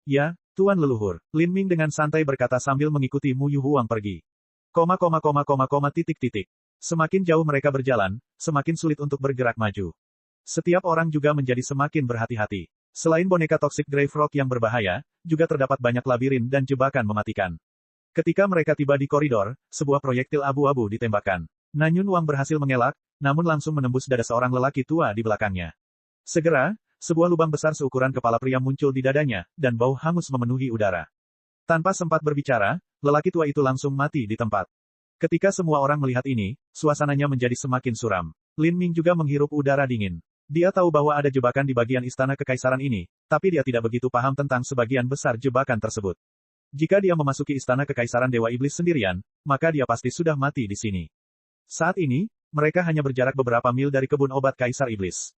Ya, Tuan Leluhur, Lin Ming dengan santai berkata sambil mengikuti Mu Yuhuang pergi. Titik. Semakin jauh mereka berjalan, semakin sulit untuk bergerak maju. Setiap orang juga menjadi semakin berhati-hati. Selain boneka toxic Grave Rock yang berbahaya, juga terdapat banyak labirin dan jebakan mematikan. Ketika mereka tiba di koridor, sebuah proyektil abu-abu ditembakkan. Nanyun Wang berhasil mengelak, namun langsung menembus dada seorang lelaki tua di belakangnya. Segera, sebuah lubang besar seukuran kepala pria muncul di dadanya, dan bau hangus memenuhi udara. Tanpa sempat berbicara, lelaki tua itu langsung mati di tempat. Ketika semua orang melihat ini, suasananya menjadi semakin suram. Lin Ming juga menghirup udara dingin. Dia tahu bahwa ada jebakan di bagian Istana Kekaisaran ini, tapi dia tidak begitu paham tentang sebagian besar jebakan tersebut. Jika dia memasuki Istana Kekaisaran Dewa Iblis sendirian, maka dia pasti sudah mati di sini. Saat ini, mereka hanya berjarak beberapa mil dari kebun obat Kaisar Iblis.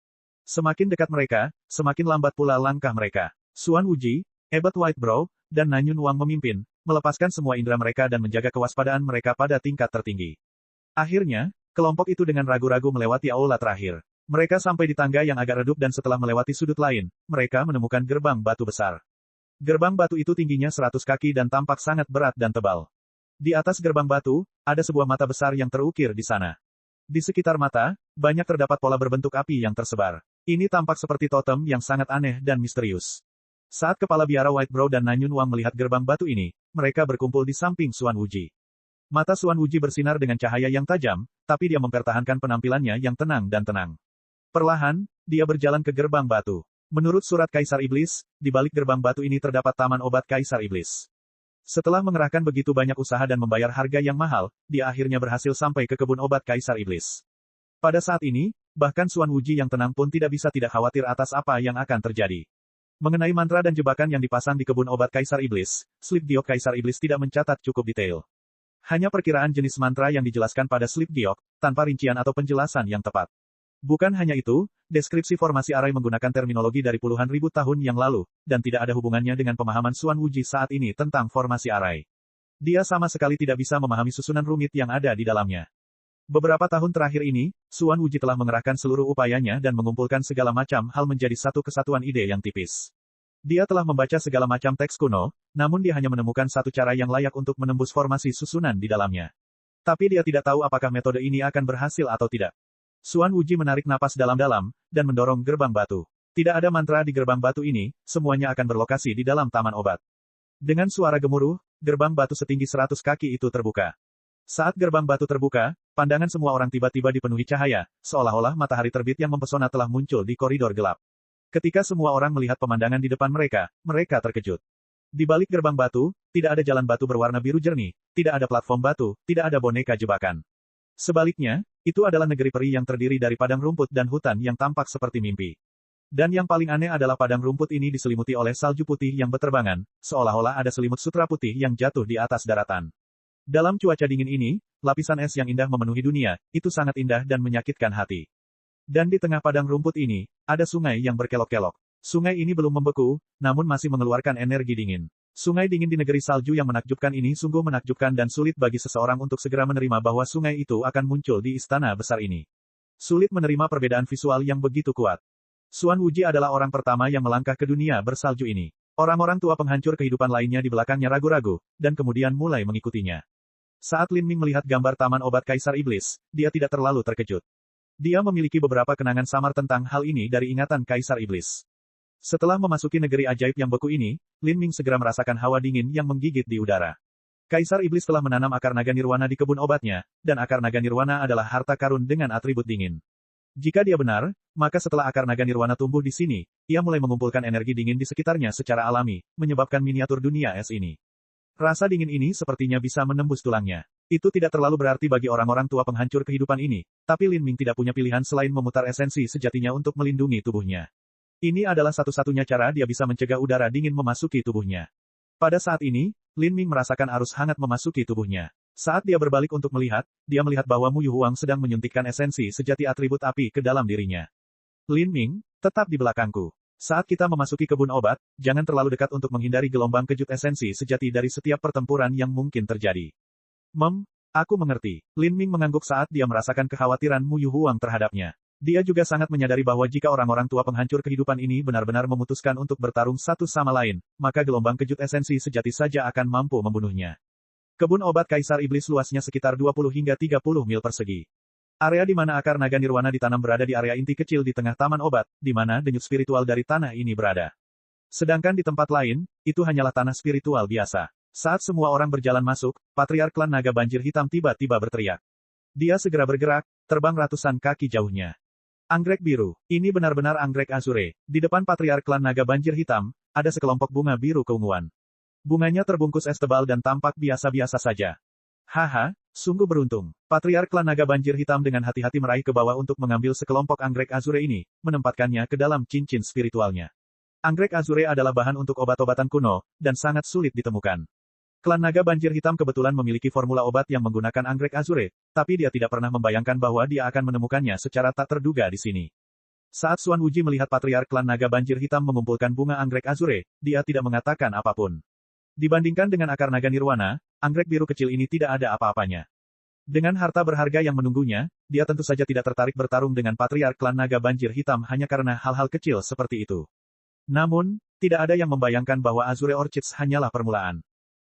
Semakin dekat mereka, semakin lambat pula langkah mereka. Xuan Wuji, Ebert Whitebrow, dan Nanyun Wang memimpin, melepaskan semua indera mereka dan menjaga kewaspadaan mereka pada tingkat tertinggi. Akhirnya, kelompok itu dengan ragu-ragu melewati aula terakhir. Mereka sampai di tangga yang agak redup dan setelah melewati sudut lain, mereka menemukan gerbang batu besar. Gerbang batu itu tingginya 100 kaki dan tampak sangat berat dan tebal. Di atas gerbang batu, ada sebuah mata besar yang terukir di sana. Di sekitar mata, banyak terdapat pola berbentuk api yang tersebar. Ini tampak seperti totem yang sangat aneh dan misterius. Saat kepala biara Whitebrow dan Nanyun Wang melihat gerbang batu ini, mereka berkumpul di samping Xuan Wuji. Mata Xuan Wuji bersinar dengan cahaya yang tajam, tapi dia mempertahankan penampilannya yang tenang dan tenang. Perlahan, dia berjalan ke gerbang batu. Menurut surat Kaisar Iblis, di balik gerbang batu ini terdapat taman obat Kaisar Iblis. Setelah mengerahkan begitu banyak usaha dan membayar harga yang mahal, dia akhirnya berhasil sampai ke kebun obat Kaisar Iblis. Pada saat ini, bahkan Xuan Wuji yang tenang pun tidak bisa tidak khawatir atas apa yang akan terjadi. Mengenai mantra dan jebakan yang dipasang di kebun obat Kaisar Iblis, slip giok Kaisar Iblis tidak mencatat cukup detail. Hanya perkiraan jenis mantra yang dijelaskan pada slip giok, tanpa rincian atau penjelasan yang tepat. Bukan hanya itu, deskripsi formasi arai menggunakan terminologi dari puluhan ribu tahun yang lalu, dan tidak ada hubungannya dengan pemahaman Xuan Wuji saat ini tentang formasi arai. Dia sama sekali tidak bisa memahami susunan rumit yang ada di dalamnya. Beberapa tahun terakhir ini, Xuan Wuji telah mengerahkan seluruh upayanya dan mengumpulkan segala macam hal menjadi satu kesatuan ide yang tipis. Dia telah membaca segala macam teks kuno, namun dia hanya menemukan satu cara yang layak untuk menembus formasi susunan di dalamnya. Tapi dia tidak tahu apakah metode ini akan berhasil atau tidak. Xuan Wuji menarik napas dalam-dalam, dan mendorong gerbang batu. Tidak ada mantra di gerbang batu ini, semuanya akan berlokasi di dalam taman obat. Dengan suara gemuruh, gerbang batu setinggi 100 kaki itu terbuka. Saat gerbang batu terbuka, pandangan semua orang tiba-tiba dipenuhi cahaya, seolah-olah matahari terbit yang mempesona telah muncul di koridor gelap. Ketika semua orang melihat pemandangan di depan mereka, mereka terkejut. Di balik gerbang batu, tidak ada jalan batu berwarna biru jernih, tidak ada platform batu, tidak ada boneka jebakan. Sebaliknya, itu adalah negeri peri yang terdiri dari padang rumput dan hutan yang tampak seperti mimpi. Dan yang paling aneh adalah padang rumput ini diselimuti oleh salju putih yang berterbangan, seolah-olah ada selimut sutra putih yang jatuh di atas daratan. Dalam cuaca dingin ini, lapisan es yang indah memenuhi dunia, itu sangat indah dan menyakitkan hati. Dan di tengah padang rumput ini, ada sungai yang berkelok-kelok. Sungai ini belum membeku, namun masih mengeluarkan energi dingin. Sungai dingin di negeri salju yang menakjubkan ini sungguh menakjubkan dan sulit bagi seseorang untuk segera menerima bahwa sungai itu akan muncul di istana besar ini. Sulit menerima perbedaan visual yang begitu kuat. Xuan Wuji adalah orang pertama yang melangkah ke dunia bersalju ini. Orang-orang tua penghancur kehidupan lainnya di belakangnya ragu-ragu, dan kemudian mulai mengikutinya. Saat Lin Ming melihat gambar taman obat Kaisar Iblis, dia tidak terlalu terkejut. Dia memiliki beberapa kenangan samar tentang hal ini dari ingatan Kaisar Iblis. Setelah memasuki negeri ajaib yang beku ini, Lin Ming segera merasakan hawa dingin yang menggigit di udara. Kaisar Iblis telah menanam akar naga nirwana di kebun obatnya, dan akar naga nirwana adalah harta karun dengan atribut dingin. Jika dia benar, maka setelah akar naga nirwana tumbuh di sini, ia mulai mengumpulkan energi dingin di sekitarnya secara alami, menyebabkan miniatur dunia es ini. Rasa dingin ini sepertinya bisa menembus tulangnya. Itu tidak terlalu berarti bagi orang-orang tua penghancur kehidupan ini, tapi Lin Ming tidak punya pilihan selain memutar esensi sejatinya untuk melindungi tubuhnya. Ini adalah satu-satunya cara dia bisa mencegah udara dingin memasuki tubuhnya. Pada saat ini, Lin Ming merasakan arus hangat memasuki tubuhnya. Saat dia berbalik untuk melihat, dia melihat bahwa Mu Yuhuang sedang menyuntikkan esensi sejati atribut api ke dalam dirinya. Lin Ming, tetap di belakangku. Saat kita memasuki kebun obat, jangan terlalu dekat untuk menghindari gelombang kejut esensi sejati dari setiap pertempuran yang mungkin terjadi. Aku mengerti. Lin Ming mengangguk saat dia merasakan kekhawatiran Mu Yuhuang terhadapnya. Dia juga sangat menyadari bahwa jika orang-orang tua penghancur kehidupan ini benar-benar memutuskan untuk bertarung satu sama lain, maka gelombang kejut esensi sejati saja akan mampu membunuhnya. Kebun obat Kaisar Iblis luasnya sekitar 20 hingga 30 mil persegi. Area di mana akar naga nirwana ditanam berada di area inti kecil di tengah taman obat, di mana denyut spiritual dari tanah ini berada. Sedangkan di tempat lain, itu hanyalah tanah spiritual biasa. Saat semua orang berjalan masuk, Patriark Klan Naga Banjir Hitam tiba-tiba berteriak. Dia segera bergerak, terbang ratusan kaki jauhnya. Anggrek biru, ini benar-benar anggrek azure. Di depan Patriark Klan Naga Banjir Hitam, ada sekelompok bunga biru keunguan. Bunganya terbungkus es tebal dan tampak biasa-biasa saja. Haha, sungguh beruntung. Patriark Klan Naga Banjir Hitam dengan hati-hati meraih ke bawah untuk mengambil sekelompok anggrek azure ini, menempatkannya ke dalam cincin spiritualnya. Anggrek azure adalah bahan untuk obat-obatan kuno, dan sangat sulit ditemukan. Klan Naga Banjir Hitam kebetulan memiliki formula obat yang menggunakan anggrek azure, tapi dia tidak pernah membayangkan bahwa dia akan menemukannya secara tak terduga di sini. Saat Xuan Wuji melihat Patriark Klan Naga Banjir Hitam mengumpulkan bunga anggrek azure, dia tidak mengatakan apapun. Dibandingkan dengan akar naga nirwana, anggrek biru kecil ini tidak ada apa-apanya. Dengan harta berharga yang menunggunya, dia tentu saja tidak tertarik bertarung dengan Patriark Klan Naga Banjir Hitam hanya karena hal-hal kecil seperti itu. Namun, tidak ada yang membayangkan bahwa Azure Orchids hanyalah permulaan.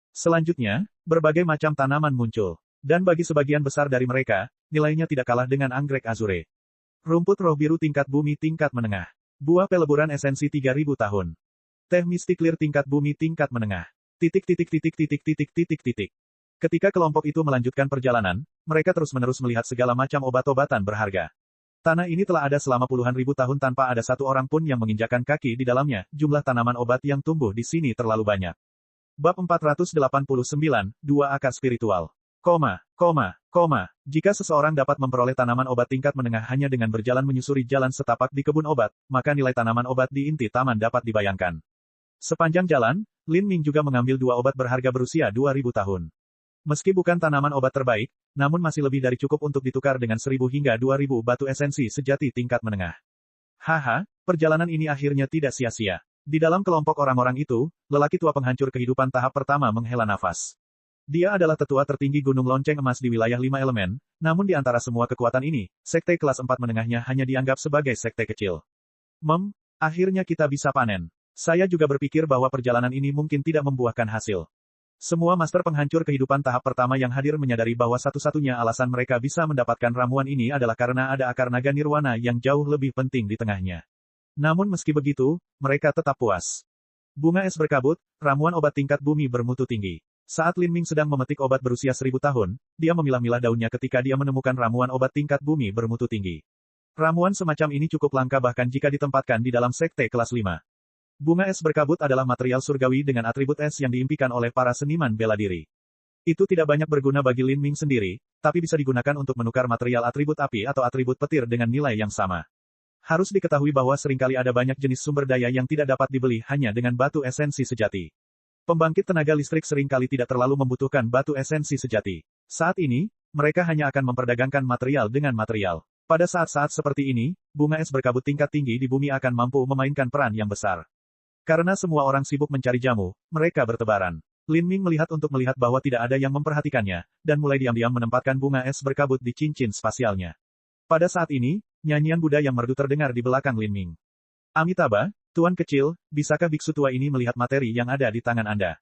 Selanjutnya, berbagai macam tanaman muncul. Dan bagi sebagian besar dari mereka, nilainya tidak kalah dengan anggrek azure. Rumput roh biru tingkat bumi tingkat menengah. Buah peleburan esensi 3000 tahun. Teh mistik lir tingkat bumi tingkat menengah. Ketika kelompok itu melanjutkan perjalanan, mereka terus-menerus melihat segala macam obat-obatan berharga. Tanah ini telah ada selama puluhan ribu tahun tanpa ada satu orang pun yang menginjakan kaki di dalamnya. Jumlah tanaman obat yang tumbuh di sini terlalu banyak. Bab 489, Dua Akar Spiritual. Jika seseorang dapat memperoleh tanaman obat tingkat menengah hanya dengan berjalan menyusuri jalan setapak di kebun obat, maka nilai tanaman obat di inti taman dapat dibayangkan. Sepanjang jalan, Lin Ming juga mengambil dua obat berharga berusia 2000 tahun. Meski bukan tanaman obat terbaik, namun masih lebih dari cukup untuk ditukar dengan 1000 hingga 2000 batu esensi sejati tingkat menengah. Haha, perjalanan ini akhirnya tidak sia-sia. Di dalam kelompok orang-orang itu, lelaki tua penghancur kehidupan tahap pertama menghela nafas. Dia adalah tetua tertinggi Gunung Lonceng Emas di wilayah 5 elemen, namun di antara semua kekuatan ini, sekte kelas 4 menengahnya hanya dianggap sebagai sekte kecil. Akhirnya kita bisa panen. Saya juga berpikir bahwa perjalanan ini mungkin tidak membuahkan hasil. Semua master penghancur kehidupan tahap pertama yang hadir menyadari bahwa satu-satunya alasan mereka bisa mendapatkan ramuan ini adalah karena ada akar naga nirwana yang jauh lebih penting di tengahnya. Namun meski begitu, mereka tetap puas. Bunga es berkabut, ramuan obat tingkat bumi bermutu tinggi. Saat Lin Ming sedang memetik obat berusia 1000 tahun, dia memilah-milah daunnya ketika dia menemukan ramuan obat tingkat bumi bermutu tinggi. Ramuan semacam ini cukup langka bahkan jika ditempatkan di dalam sekte kelas 5. Bunga es berkabut adalah material surgawi dengan atribut es yang diimpikan oleh para seniman bela diri. Itu tidak banyak berguna bagi Lin Ming sendiri, tapi bisa digunakan untuk menukar material atribut api atau atribut petir dengan nilai yang sama. Harus diketahui bahwa seringkali ada banyak jenis sumber daya yang tidak dapat dibeli hanya dengan batu esensi sejati. Pembangkit tenaga listrik seringkali tidak terlalu membutuhkan batu esensi sejati. Saat ini, mereka hanya akan memperdagangkan material dengan material. Pada saat-saat seperti ini, bunga es berkabut tingkat tinggi di bumi akan mampu memainkan peran yang besar. Karena semua orang sibuk mencari jamu, mereka bertebaran. Lin Ming melihat bahwa tidak ada yang memperhatikannya, dan mulai diam-diam menempatkan bunga es berkabut di cincin spasialnya. Pada saat ini, nyanyian Buddha yang merdu terdengar di belakang Lin Ming. Amitabha, Tuan kecil, bisakah biksu tua ini melihat materi yang ada di tangan Anda?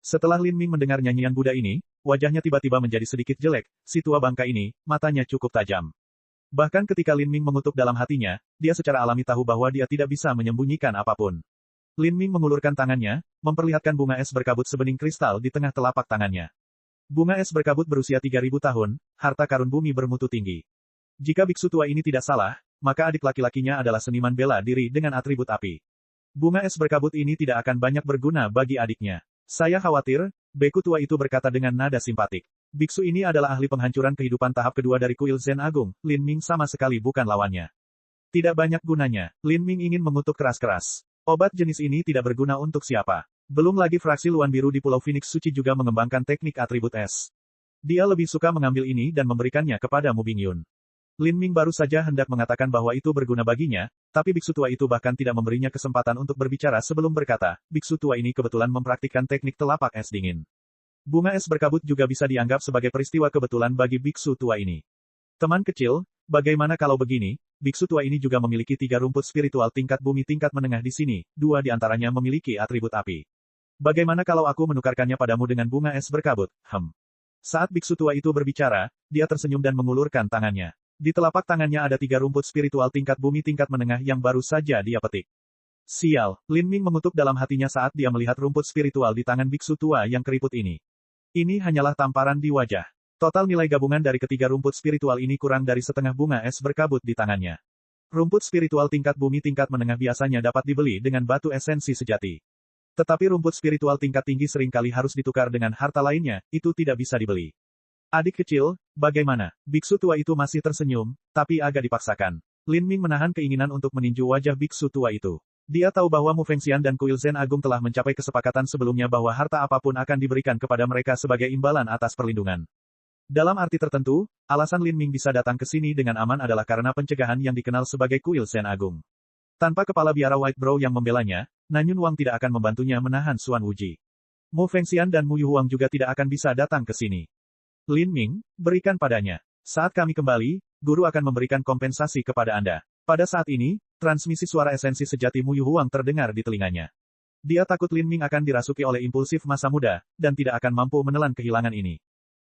Setelah Lin Ming mendengar nyanyian Buddha ini, wajahnya tiba-tiba menjadi sedikit jelek, si tua bangka ini, matanya cukup tajam. Bahkan ketika Lin Ming mengutuk dalam hatinya, dia secara alami tahu bahwa dia tidak bisa menyembunyikan apapun. Lin Ming mengulurkan tangannya, memperlihatkan bunga es berkabut sebening kristal di tengah telapak tangannya. Bunga es berkabut berusia 3.000 tahun, harta karun bumi bermutu tinggi. Jika biksu tua ini tidak salah, maka adik laki-lakinya adalah seniman bela diri dengan atribut api. Bunga es berkabut ini tidak akan banyak berguna bagi adiknya. Saya khawatir, beku tua itu berkata dengan nada simpatik. Biksu ini adalah ahli penghancuran kehidupan tahap kedua dari kuil Zen Agung, Lin Ming sama sekali bukan lawannya. Tidak banyak gunanya, Lin Ming ingin mengutuk keras-keras. Obat jenis ini tidak berguna untuk siapa. Belum lagi fraksi Luan Biru di Pulau Phoenix Suci juga mengembangkan teknik atribut es. Dia lebih suka mengambil ini dan memberikannya kepada Mu Bingyun. Lin Ming baru saja hendak mengatakan bahwa itu berguna baginya, tapi biksu tua itu bahkan tidak memberinya kesempatan untuk berbicara sebelum berkata, biksu tua ini kebetulan mempraktikkan teknik telapak es dingin. Bunga es berkabut juga bisa dianggap sebagai peristiwa kebetulan bagi biksu tua ini. Teman kecil, bagaimana kalau begini, biksu tua ini juga memiliki 3 rumput spiritual tingkat bumi tingkat menengah di sini, 2 di antaranya memiliki atribut api. Bagaimana kalau aku menukarkannya padamu dengan bunga es berkabut? Saat biksu tua itu berbicara, dia tersenyum dan mengulurkan tangannya. Di telapak tangannya ada 3 rumput spiritual tingkat bumi tingkat menengah yang baru saja dia petik. Sial, Lin Ming mengutuk dalam hatinya saat dia melihat rumput spiritual di tangan biksu tua yang keriput ini. Ini hanyalah tamparan di wajah. Total nilai gabungan dari ketiga rumput spiritual ini kurang dari setengah bunga es berkabut di tangannya. Rumput spiritual tingkat bumi tingkat menengah biasanya dapat dibeli dengan batu esensi sejati. Tetapi rumput spiritual tingkat tinggi seringkali harus ditukar dengan harta lainnya, itu tidak bisa dibeli. Adik kecil, bagaimana? Biksu tua itu masih tersenyum, tapi agak dipaksakan. Lin Ming menahan keinginan untuk meninju wajah biksu tua itu. Dia tahu bahwa Mu Fengxian dan kuil Zen Agung telah mencapai kesepakatan sebelumnya bahwa harta apapun akan diberikan kepada mereka sebagai imbalan atas perlindungan. Dalam arti tertentu, alasan Lin Ming bisa datang ke sini dengan aman adalah karena pencegahan yang dikenal sebagai kuil Zen Agung. Tanpa kepala biara White Brow yang membelanya, Nanyun Wang tidak akan membantunya menahan Xuan Wuji. Mu Fengxian dan Mu Yuhuang juga tidak akan bisa datang ke sini. Lin Ming, berikan padanya. Saat kami kembali, guru akan memberikan kompensasi kepada Anda. Pada saat ini, transmisi suara esensi sejati Mu Yuhuang terdengar di telinganya. Dia takut Lin Ming akan dirasuki oleh impulsif masa muda, dan tidak akan mampu menelan kehilangan ini.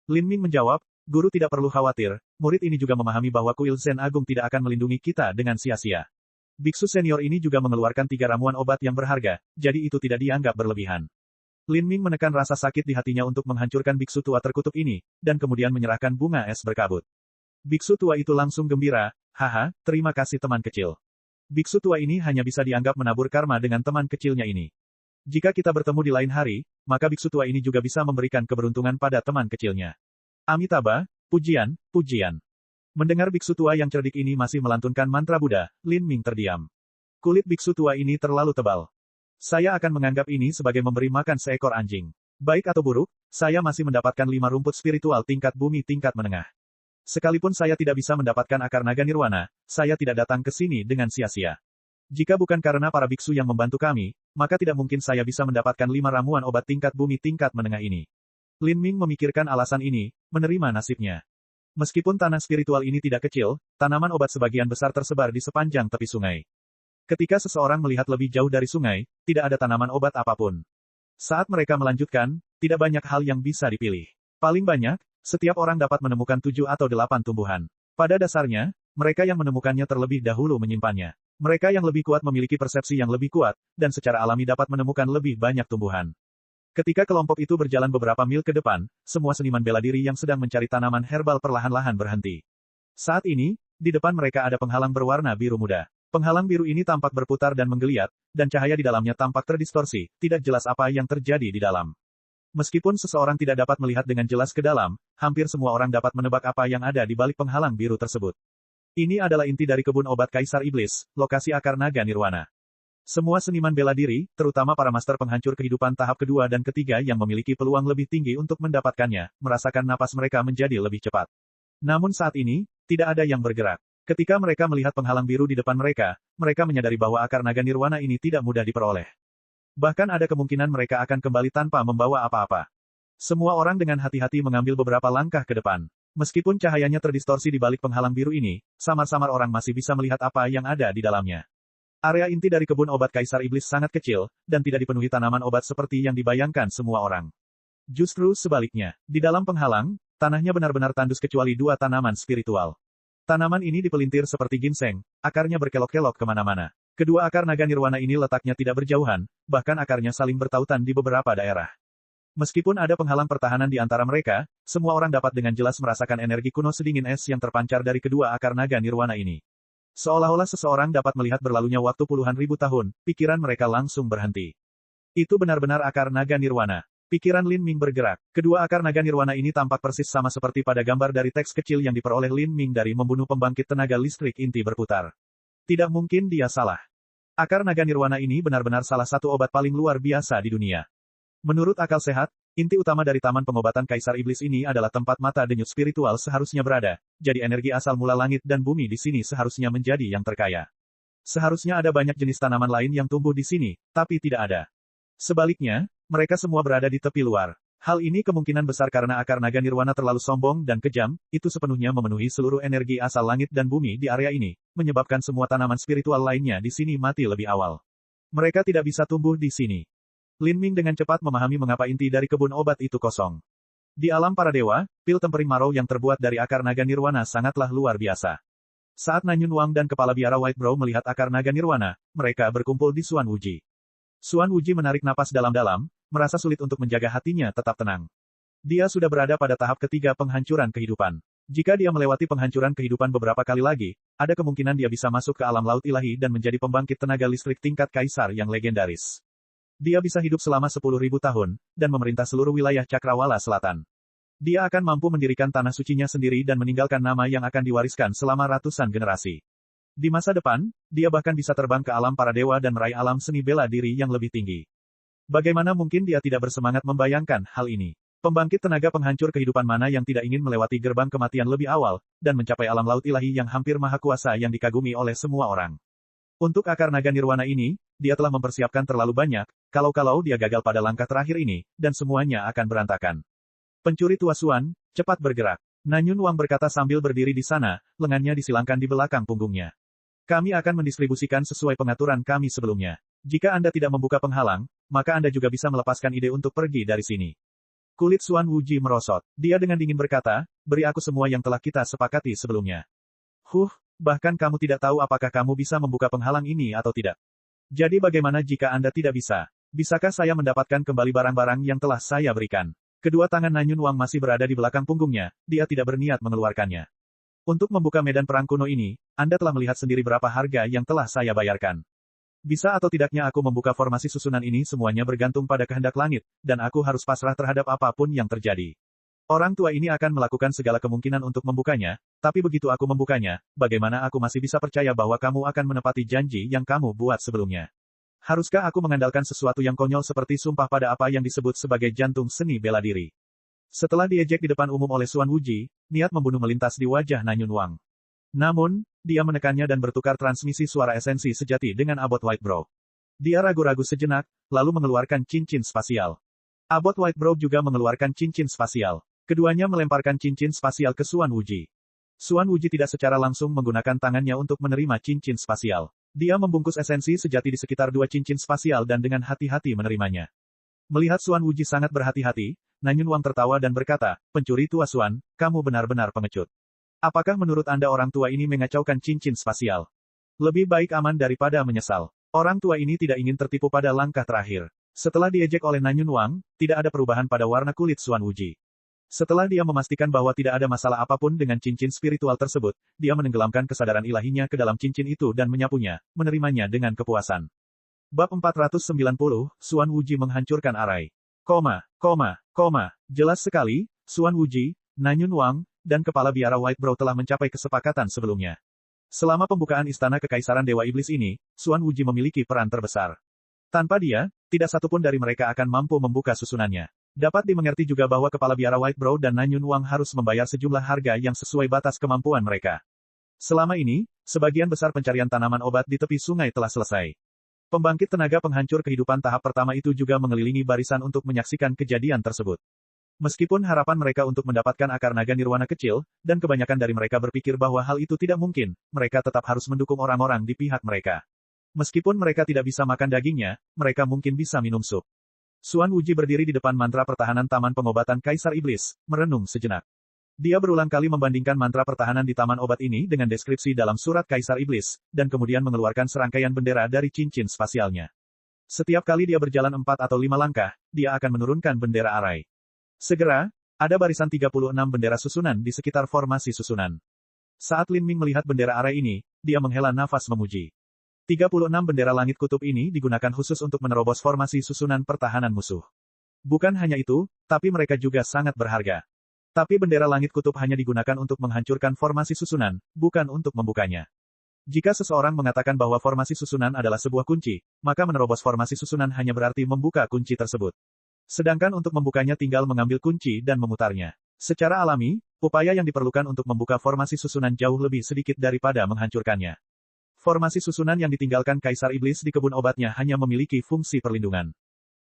Lin Ming menjawab, guru tidak perlu khawatir, murid ini juga memahami bahwa kuil Zen Agung tidak akan melindungi kita dengan sia-sia. Biksu senior ini juga mengeluarkan 3 ramuan obat yang berharga, jadi itu tidak dianggap berlebihan. Lin Ming menekan rasa sakit di hatinya untuk menghancurkan biksu tua terkutuk ini, dan kemudian menyerahkan bunga es berkabut. Biksu tua itu langsung gembira, haha, terima kasih teman kecil. Biksu tua ini hanya bisa dianggap menabur karma dengan teman kecilnya ini. Jika kita bertemu di lain hari, maka biksu tua ini juga bisa memberikan keberuntungan pada teman kecilnya. Amitabha, pujian, pujian. Mendengar biksu tua yang cerdik ini masih melantunkan mantra Buddha, Lin Ming terdiam. Kulit biksu tua ini terlalu tebal. Saya akan menganggap ini sebagai memberi makan seekor anjing. Baik atau buruk, saya masih mendapatkan 5 rumput spiritual tingkat bumi tingkat menengah. Sekalipun saya tidak bisa mendapatkan akar naga nirwana, saya tidak datang ke sini dengan sia-sia. Jika bukan karena para biksu yang membantu kami, maka tidak mungkin saya bisa mendapatkan 5 ramuan obat tingkat bumi tingkat menengah ini. Lin Ming memikirkan alasan ini, menerima nasibnya. Meskipun tanah spiritual ini tidak kecil, tanaman obat sebagian besar tersebar di sepanjang tepi sungai. Ketika seseorang melihat lebih jauh dari sungai, tidak ada tanaman obat apapun. Saat mereka melanjutkan, tidak banyak hal yang bisa dipilih. Paling banyak, setiap orang dapat menemukan 7 atau 8 tumbuhan. Pada dasarnya, mereka yang menemukannya terlebih dahulu menyimpannya. Mereka yang lebih kuat memiliki persepsi yang lebih kuat, dan secara alami dapat menemukan lebih banyak tumbuhan. Ketika kelompok itu berjalan beberapa mil ke depan, semua seniman bela diri yang sedang mencari tanaman herbal perlahan-lahan berhenti. Saat ini, di depan mereka ada penghalang berwarna biru muda. Penghalang biru ini tampak berputar dan menggeliat, dan cahaya di dalamnya tampak terdistorsi, tidak jelas apa yang terjadi di dalam. Meskipun seseorang tidak dapat melihat dengan jelas ke dalam, hampir semua orang dapat menebak apa yang ada di balik penghalang biru tersebut. Ini adalah inti dari kebun obat Kaisar Iblis, lokasi akar naga nirwana. Semua seniman bela diri, terutama para master penghancur kehidupan tahap kedua dan ketiga yang memiliki peluang lebih tinggi untuk mendapatkannya, merasakan napas mereka menjadi lebih cepat. Namun saat ini, tidak ada yang bergerak. Ketika mereka melihat penghalang biru di depan mereka, mereka menyadari bahwa akar naga nirwana ini tidak mudah diperoleh. Bahkan ada kemungkinan mereka akan kembali tanpa membawa apa-apa. Semua orang dengan hati-hati mengambil beberapa langkah ke depan. Meskipun cahayanya terdistorsi di balik penghalang biru ini, samar-samar orang masih bisa melihat apa yang ada di dalamnya. Area inti dari kebun obat Kaisar Iblis sangat kecil, dan tidak dipenuhi tanaman obat seperti yang dibayangkan semua orang. Justru sebaliknya, di dalam penghalang, tanahnya benar-benar tandus kecuali 2 tanaman spiritual. Tanaman ini dipelintir seperti ginseng, akarnya berkelok-kelok kemana-mana. Kedua akar naga nirwana ini letaknya tidak berjauhan, bahkan akarnya saling bertautan di beberapa daerah. Meskipun ada penghalang pertahanan di antara mereka, semua orang dapat dengan jelas merasakan energi kuno sedingin es yang terpancar dari kedua akar naga nirwana ini. Seolah-olah seseorang dapat melihat berlalunya waktu puluhan ribu tahun, pikiran mereka langsung berhenti. Itu benar-benar akar naga nirwana. Pikiran Lin Ming bergerak. Kedua akar naga nirwana ini tampak persis sama seperti pada gambar dari teks kecil yang diperoleh Lin Ming dari membunuh pembangkit tenaga listrik inti berputar. Tidak mungkin dia salah. Akar naga nirwana ini benar-benar salah satu obat paling luar biasa di dunia. Menurut akal sehat, inti utama dari Taman Pengobatan Kaisar Iblis ini adalah tempat mata denyut spiritual seharusnya berada, jadi energi asal mula langit dan bumi di sini seharusnya menjadi yang terkaya. Seharusnya ada banyak jenis tanaman lain yang tumbuh di sini, tapi tidak ada. Sebaliknya, mereka semua berada di tepi luar. Hal ini kemungkinan besar karena akar naga nirwana terlalu sombong dan kejam, itu sepenuhnya memenuhi seluruh energi asal langit dan bumi di area ini, menyebabkan semua tanaman spiritual lainnya di sini mati lebih awal. Mereka tidak bisa tumbuh di sini. Lin Ming dengan cepat memahami mengapa inti dari kebun obat itu kosong. Di alam para dewa, pil tempering marau yang terbuat dari akar naga nirwana sangatlah luar biasa. Saat Nanyun Wang dan kepala biara White Brow melihat akar naga nirwana, mereka berkumpul di Xuan Wuji. Xuan Wuji menarik napas dalam-dalam, merasa sulit untuk menjaga hatinya tetap tenang. Dia sudah berada pada tahap ketiga penghancuran kehidupan. Jika dia melewati penghancuran kehidupan beberapa kali lagi, ada kemungkinan dia bisa masuk ke alam laut ilahi dan menjadi pembangkit tenaga listrik tingkat kaisar yang legendaris. Dia bisa hidup selama 10.000 tahun, dan memerintah seluruh wilayah Cakrawala Selatan. Dia akan mampu mendirikan tanah sucinya sendiri dan meninggalkan nama yang akan diwariskan selama ratusan generasi. Di masa depan, dia bahkan bisa terbang ke alam para dewa dan meraih alam seni bela diri yang lebih tinggi. Bagaimana mungkin dia tidak bersemangat membayangkan hal ini? Pembangkit tenaga penghancur kehidupan mana yang tidak ingin melewati gerbang kematian lebih awal, dan mencapai alam laut ilahi yang hampir maha kuasa yang dikagumi oleh semua orang. Untuk akar naga nirwana ini, dia telah mempersiapkan terlalu banyak, kalau-kalau dia gagal pada langkah terakhir ini, dan semuanya akan berantakan. Pencuri tua Xuan, cepat bergerak. Nanyun Wang berkata sambil berdiri di sana, lengannya disilangkan di belakang punggungnya. Kami akan mendistribusikan sesuai pengaturan kami sebelumnya. Jika Anda tidak membuka penghalang, maka Anda juga bisa melepaskan ide untuk pergi dari sini. Kulit Xuan Wuji merosot. Dia dengan dingin berkata, beri aku semua yang telah kita sepakati sebelumnya. Bahkan kamu tidak tahu apakah kamu bisa membuka penghalang ini atau tidak. Jadi bagaimana jika Anda tidak bisa? Bisakah saya mendapatkan kembali barang-barang yang telah saya berikan? Kedua tangan Nanyun Wang masih berada di belakang punggungnya, dia tidak berniat mengeluarkannya. Untuk membuka medan perang kuno ini, Anda telah melihat sendiri berapa harga yang telah saya bayarkan. Bisa atau tidaknya aku membuka formasi susunan ini semuanya bergantung pada kehendak langit, dan aku harus pasrah terhadap apapun yang terjadi. Orang tua ini akan melakukan segala kemungkinan untuk membukanya, tapi begitu aku membukanya, bagaimana aku masih bisa percaya bahwa kamu akan menepati janji yang kamu buat sebelumnya? Haruskah aku mengandalkan sesuatu yang konyol seperti sumpah pada apa yang disebut sebagai jantung seni bela diri? Setelah diejek di depan umum oleh Xuan Wuji, niat membunuh melintas di wajah Nanyun Wang. Namun, dia menekannya dan bertukar transmisi suara esensi sejati dengan abot White Brow. Dia ragu-ragu sejenak, lalu mengeluarkan cincin spasial. Abot White Brow juga mengeluarkan cincin spasial. Keduanya melemparkan cincin spasial ke Xuan Wuji. Xuan Wuji tidak secara langsung menggunakan tangannya untuk menerima cincin spasial. Dia membungkus esensi sejati di sekitar dua cincin spasial dan dengan hati-hati menerimanya. Melihat Xuan Wuji sangat berhati-hati, Nanyun Wang tertawa dan berkata, pencuri tua Xuan, kamu benar-benar pengecut. Apakah menurut Anda orang tua ini mengacaukan cincin spasial? Lebih baik aman daripada menyesal. Orang tua ini tidak ingin tertipu pada langkah terakhir. Setelah diejek oleh Nanyun Wang, tidak ada perubahan pada warna kulit Xuan Wuji. Setelah dia memastikan bahwa tidak ada masalah apapun dengan cincin spiritual tersebut, dia menenggelamkan kesadaran ilahinya ke dalam cincin itu dan menyapunya, menerimanya dengan kepuasan. Bab 490, Xuan Wuji menghancurkan arai. Jelas sekali, Xuan Wuji, Nanyun Wang, dan kepala biara White Brow telah mencapai kesepakatan sebelumnya. Selama pembukaan istana kekaisaran Dewa Iblis ini, Xuan Wuji memiliki peran terbesar. Tanpa dia, tidak satupun dari mereka akan mampu membuka susunannya. Dapat dimengerti juga bahwa kepala biara White Brow dan Nanyun Wang harus membayar sejumlah harga yang sesuai batas kemampuan mereka. Selama ini, sebagian besar pencarian tanaman obat di tepi sungai telah selesai. Pembangkit tenaga penghancur kehidupan tahap pertama itu juga mengelilingi barisan untuk menyaksikan kejadian tersebut. Meskipun harapan mereka untuk mendapatkan akar naga nirwana kecil, dan kebanyakan dari mereka berpikir bahwa hal itu tidak mungkin, mereka tetap harus mendukung orang-orang di pihak mereka. Meskipun mereka tidak bisa makan dagingnya, mereka mungkin bisa minum sup. Xuan Wuji berdiri di depan mantra pertahanan Taman Pengobatan Kaisar Iblis, merenung sejenak. Dia berulang kali membandingkan mantra pertahanan di taman obat ini dengan deskripsi dalam surat Kaisar Iblis, dan kemudian mengeluarkan serangkaian bendera dari cincin spasialnya. Setiap kali dia berjalan 4 atau 5 langkah, dia akan menurunkan bendera arai. Segera, ada barisan 36 bendera susunan di sekitar formasi susunan. Saat Lin Ming melihat bendera arai ini, dia menghela nafas memuji. 36 bendera langit kutub ini digunakan khusus untuk menerobos formasi susunan pertahanan musuh. Bukan hanya itu, tapi mereka juga sangat berharga. Tapi bendera langit kutub hanya digunakan untuk menghancurkan formasi susunan, bukan untuk membukanya. Jika seseorang mengatakan bahwa formasi susunan adalah sebuah kunci, maka menerobos formasi susunan hanya berarti membuka kunci tersebut. Sedangkan untuk membukanya tinggal mengambil kunci dan memutarnya. Secara alami, upaya yang diperlukan untuk membuka formasi susunan jauh lebih sedikit daripada menghancurkannya. Formasi susunan yang ditinggalkan Kaisar Iblis di kebun obatnya hanya memiliki fungsi perlindungan.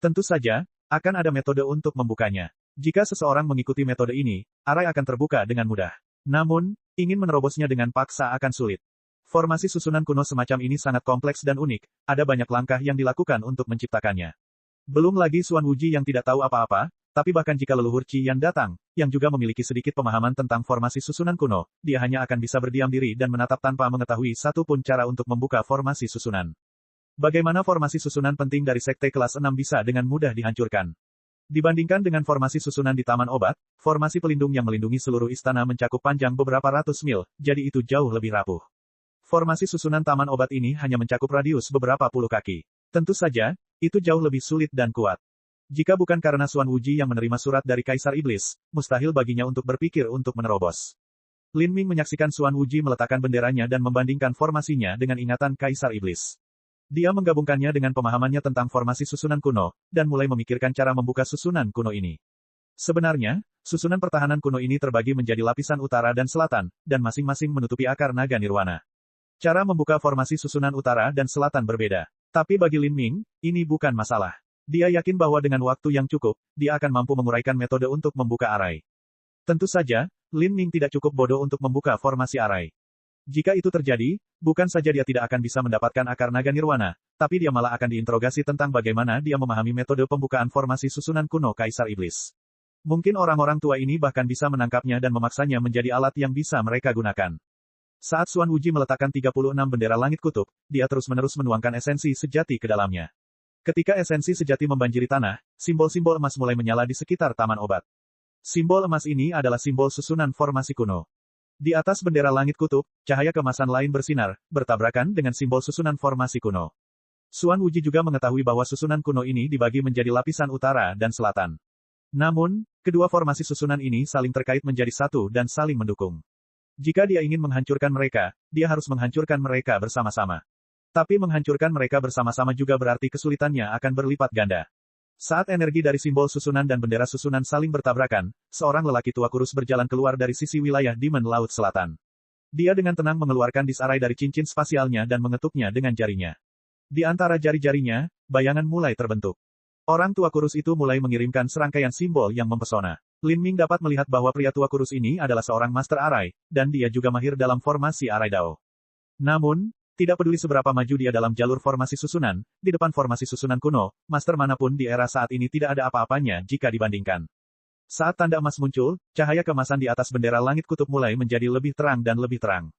Tentu saja, akan ada metode untuk membukanya. Jika seseorang mengikuti metode ini, arai akan terbuka dengan mudah. Namun, ingin menerobosnya dengan paksa akan sulit. Formasi susunan kuno semacam ini sangat kompleks dan unik, ada banyak langkah yang dilakukan untuk menciptakannya. Belum lagi Xuan Wuji yang tidak tahu apa-apa, tapi bahkan jika leluhur Qi Yan datang, yang juga memiliki sedikit pemahaman tentang formasi susunan kuno, dia hanya akan bisa berdiam diri dan menatap tanpa mengetahui satu pun cara untuk membuka formasi susunan. Bagaimana formasi susunan penting dari sekte kelas 6 bisa dengan mudah dihancurkan? Dibandingkan dengan formasi susunan di Taman Obat, formasi pelindung yang melindungi seluruh istana mencakup panjang beberapa ratus mil, jadi itu jauh lebih rapuh. Formasi susunan Taman Obat ini hanya mencakup radius beberapa puluh kaki. Tentu saja, itu jauh lebih sulit dan kuat. Jika bukan karena Xuan Wuji yang menerima surat dari Kaisar Iblis, mustahil baginya untuk berpikir untuk menerobos. Lin Ming menyaksikan Xuan Wuji meletakkan benderanya dan membandingkan formasinya dengan ingatan Kaisar Iblis. Dia menggabungkannya dengan pemahamannya tentang formasi susunan kuno, dan mulai memikirkan cara membuka susunan kuno ini. Sebenarnya, susunan pertahanan kuno ini terbagi menjadi lapisan utara dan selatan, dan masing-masing menutupi akar naga nirwana. Cara membuka formasi susunan utara dan selatan berbeda. Tapi bagi Lin Ming, ini bukan masalah. Dia yakin bahwa dengan waktu yang cukup, dia akan mampu menguraikan metode untuk membuka arai. Tentu saja, Lin Ming tidak cukup bodoh untuk membuka formasi arai. Jika itu terjadi, bukan saja dia tidak akan bisa mendapatkan akar naga nirwana, tapi dia malah akan diinterogasi tentang bagaimana dia memahami metode pembukaan formasi susunan kuno Kaisar Iblis. Mungkin orang-orang tua ini bahkan bisa menangkapnya dan memaksanya menjadi alat yang bisa mereka gunakan. Saat Xuan Wuji meletakkan 36 bendera langit kutub, dia terus-menerus menuangkan esensi sejati ke dalamnya. Ketika esensi sejati membanjiri tanah, simbol-simbol emas mulai menyala di sekitar taman obat. Simbol emas ini adalah simbol susunan formasi kuno. Di atas bendera langit kutub, cahaya kemasan lain bersinar, bertabrakan dengan simbol susunan formasi kuno. Xuan Wuji juga mengetahui bahwa susunan kuno ini dibagi menjadi lapisan utara dan selatan. Namun, kedua formasi susunan ini saling terkait menjadi satu dan saling mendukung. Jika dia ingin menghancurkan mereka, dia harus menghancurkan mereka bersama-sama. Tapi menghancurkan mereka bersama-sama juga berarti kesulitannya akan berlipat ganda. Saat energi dari simbol susunan dan bendera susunan saling bertabrakan, seorang lelaki tua kurus berjalan keluar dari sisi wilayah Demon Laut Selatan. Dia dengan tenang mengeluarkan disarai dari cincin spasialnya dan mengetuknya dengan jarinya. Di antara jari-jarinya, bayangan mulai terbentuk. Orang tua kurus itu mulai mengirimkan serangkaian simbol yang mempesona. Lin Ming dapat melihat bahwa pria tua kurus ini adalah seorang master arai, dan dia juga mahir dalam formasi arai Dao. Namun, tidak peduli seberapa maju dia dalam jalur formasi susunan, di depan formasi susunan kuno, master manapun di era saat ini tidak ada apa-apanya jika dibandingkan. Saat tanda emas muncul, cahaya kemasan di atas bendera langit kutub mulai menjadi lebih terang dan lebih terang.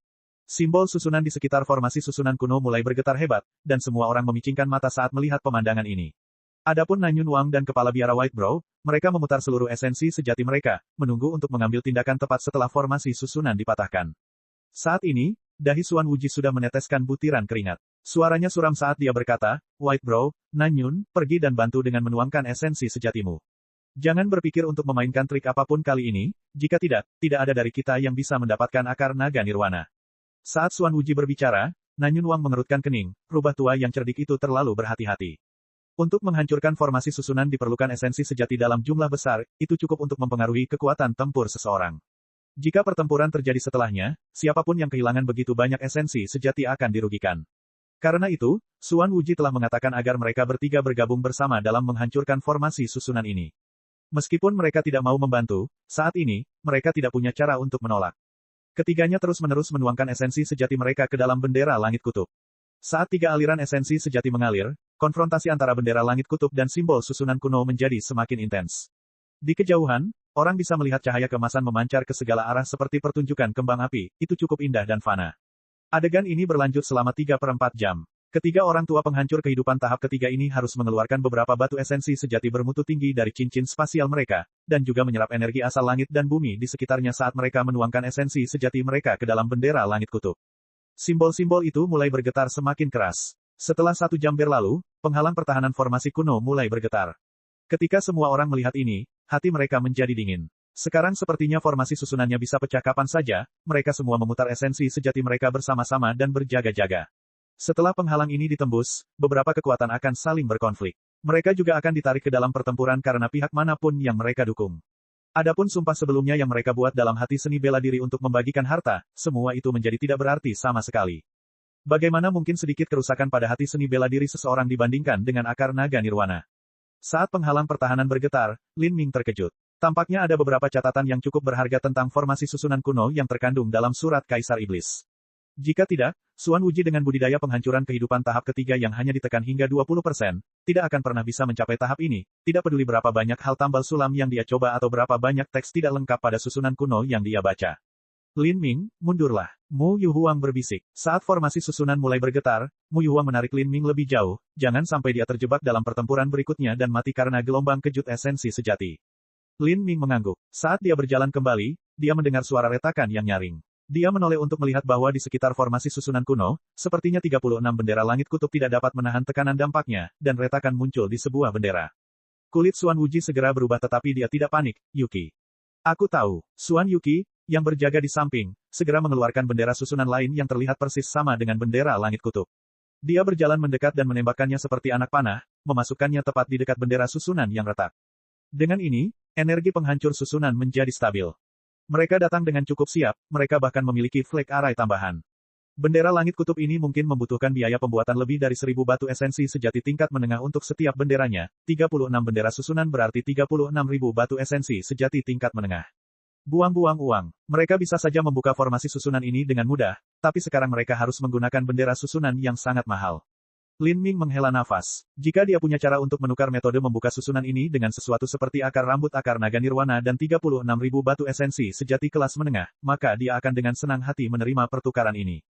Simbol susunan di sekitar formasi susunan kuno mulai bergetar hebat, dan semua orang memicingkan mata saat melihat pemandangan ini. Adapun Nanyun Wang dan kepala biara White Brow, mereka memutar seluruh esensi sejati mereka, menunggu untuk mengambil tindakan tepat setelah formasi susunan dipatahkan. Saat ini, dahi Xuan Wuji sudah meneteskan butiran keringat. Suaranya suram saat dia berkata, White Brow, Nanyun, pergi dan bantu dengan menuangkan esensi sejatimu. Jangan berpikir untuk memainkan trik apapun kali ini, jika tidak, tidak ada dari kita yang bisa mendapatkan akar naga nirwana. Saat Xuan Wuji berbicara, Nanyun Wang mengerutkan kening, rubah tua yang cerdik itu terlalu berhati-hati. Untuk menghancurkan formasi susunan diperlukan esensi sejati dalam jumlah besar, itu cukup untuk mempengaruhi kekuatan tempur seseorang. Jika pertempuran terjadi setelahnya, siapapun yang kehilangan begitu banyak esensi sejati akan dirugikan. Karena itu, Xuan Wuji telah mengatakan agar mereka bertiga bergabung bersama dalam menghancurkan formasi susunan ini. Meskipun mereka tidak mau membantu, saat ini, mereka tidak punya cara untuk menolak. Ketiganya terus-menerus menuangkan esensi sejati mereka ke dalam bendera langit kutub. Saat tiga aliran esensi sejati mengalir, konfrontasi antara bendera langit kutub dan simbol susunan kuno menjadi semakin intens. Di kejauhan, Orang bisa melihat cahaya kemasan memancar ke segala arah seperti pertunjukan kembang api, itu cukup indah dan fana. Adegan ini berlanjut selama 3/4 jam. Ketiga orang tua penghancur kehidupan tahap ketiga ini harus mengeluarkan beberapa batu esensi sejati bermutu tinggi dari cincin spasial mereka, dan juga menyerap energi asal langit dan bumi di sekitarnya saat mereka menuangkan esensi sejati mereka ke dalam bendera langit kutub. Simbol-simbol itu mulai bergetar semakin keras. Setelah 1 jam berlalu, penghalang pertahanan formasi kuno mulai bergetar. Ketika semua orang melihat ini, hati mereka menjadi dingin. Sekarang sepertinya formasi susunannya bisa pecah kapan saja, mereka semua memutar esensi sejati mereka bersama-sama dan berjaga-jaga. Setelah penghalang ini ditembus, beberapa kekuatan akan saling berkonflik. Mereka juga akan ditarik ke dalam pertempuran karena pihak manapun yang mereka dukung. Adapun sumpah sebelumnya yang mereka buat dalam hati seni bela diri untuk membagikan harta, semua itu menjadi tidak berarti sama sekali. Bagaimana mungkin sedikit kerusakan pada hati seni bela diri seseorang dibandingkan dengan akar naga nirwana? Saat penghalang pertahanan bergetar, Lin Ming terkejut. Tampaknya ada beberapa catatan yang cukup berharga tentang formasi susunan kuno yang terkandung dalam surat Kaisar Iblis. Jika tidak, Xuan Wuji dengan budidaya penghancuran kehidupan tahap ketiga yang hanya ditekan hingga 20%, tidak akan pernah bisa mencapai tahap ini, tidak peduli berapa banyak hal tambal sulam yang dia coba atau berapa banyak teks tidak lengkap pada susunan kuno yang dia baca. Lin Ming, mundurlah. Mu Yuhuang berbisik. Saat formasi susunan mulai bergetar, Mu Yuhuang menarik Lin Ming lebih jauh, jangan sampai dia terjebak dalam pertempuran berikutnya dan mati karena gelombang kejut esensi sejati. Lin Ming mengangguk. Saat dia berjalan kembali, dia mendengar suara retakan yang nyaring. Dia menoleh untuk melihat bahwa di sekitar formasi susunan kuno, sepertinya 36 bendera langit kutub tidak dapat menahan tekanan dampaknya, dan retakan muncul di sebuah bendera. Kulit Xuan Wuji segera berubah tetapi dia tidak panik, Yuki. Aku tahu, Xuan Yuki, yang berjaga di samping, segera mengeluarkan bendera susunan lain yang terlihat persis sama dengan bendera langit kutub. Dia berjalan mendekat dan menembakkannya seperti anak panah, memasukkannya tepat di dekat bendera susunan yang retak. Dengan ini, energi penghancur susunan menjadi stabil. Mereka datang dengan cukup siap, mereka bahkan memiliki flag array tambahan. Bendera langit kutub ini mungkin membutuhkan biaya pembuatan lebih dari 1000 batu esensi sejati tingkat menengah untuk setiap benderanya, 36 bendera susunan berarti 36.000 batu esensi sejati tingkat menengah. Buang-buang uang. Mereka bisa saja membuka formasi susunan ini dengan mudah, tapi sekarang mereka harus menggunakan bendera susunan yang sangat mahal. Lin Ming menghela nafas. Jika dia punya cara untuk menukar metode membuka susunan ini dengan sesuatu seperti akar rambut akar naga nirwana dan 36.000 batu esensi sejati kelas menengah, maka dia akan dengan senang hati menerima pertukaran ini.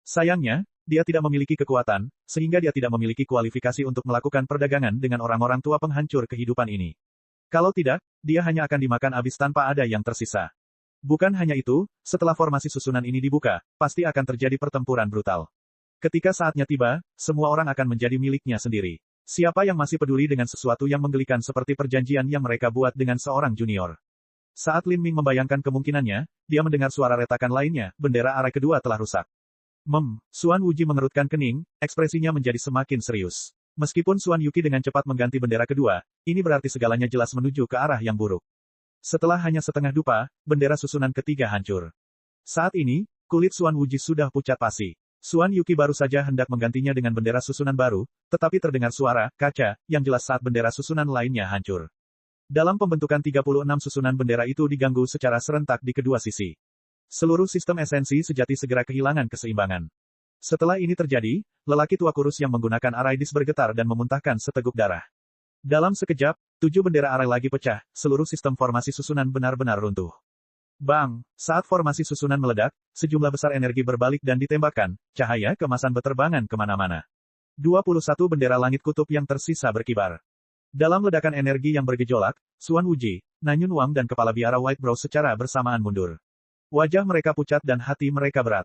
Sayangnya, dia tidak memiliki kekuatan, sehingga dia tidak memiliki kualifikasi untuk melakukan perdagangan dengan orang-orang tua penghancur kehidupan ini. Kalau tidak, dia hanya akan dimakan habis tanpa ada yang tersisa. Bukan hanya itu, setelah formasi susunan ini dibuka, pasti akan terjadi pertempuran brutal. Ketika saatnya tiba, semua orang akan menjadi miliknya sendiri. Siapa yang masih peduli dengan sesuatu yang menggelikan seperti perjanjian yang mereka buat dengan seorang junior? Saat Lin Ming membayangkan kemungkinannya, dia mendengar suara retakan lainnya, bendera arah kedua telah rusak. Xuan Wuji mengerutkan kening, ekspresinya menjadi semakin serius. Meskipun Xuan Yuki dengan cepat mengganti bendera kedua, ini berarti segalanya jelas menuju ke arah yang buruk. Setelah hanya setengah dupa, bendera susunan ketiga hancur. Saat ini, kulit Xuan Wuji sudah pucat pasi. Xuan Yuki baru saja hendak menggantinya dengan bendera susunan baru, tetapi terdengar suara kaca yang jelas saat bendera susunan lainnya hancur. Dalam pembentukan 36 susunan bendera itu diganggu secara serentak di kedua sisi. Seluruh sistem esensi sejati segera kehilangan keseimbangan. Setelah ini terjadi, lelaki tua kurus yang menggunakan arai dis bergetar dan memuntahkan seteguk darah. Dalam sekejap, 7 bendera arai lagi pecah, seluruh sistem formasi susunan benar-benar runtuh. Bang! Saat formasi susunan meledak, sejumlah besar energi berbalik dan ditembakkan, cahaya kemasan beterbangan kemana-mana. 21 bendera langit kutub yang tersisa berkibar. Dalam ledakan energi yang bergejolak, Xuan Wuji, Nanyun Wang dan kepala biara White Brow secara bersamaan mundur. Wajah mereka pucat dan hati mereka berat.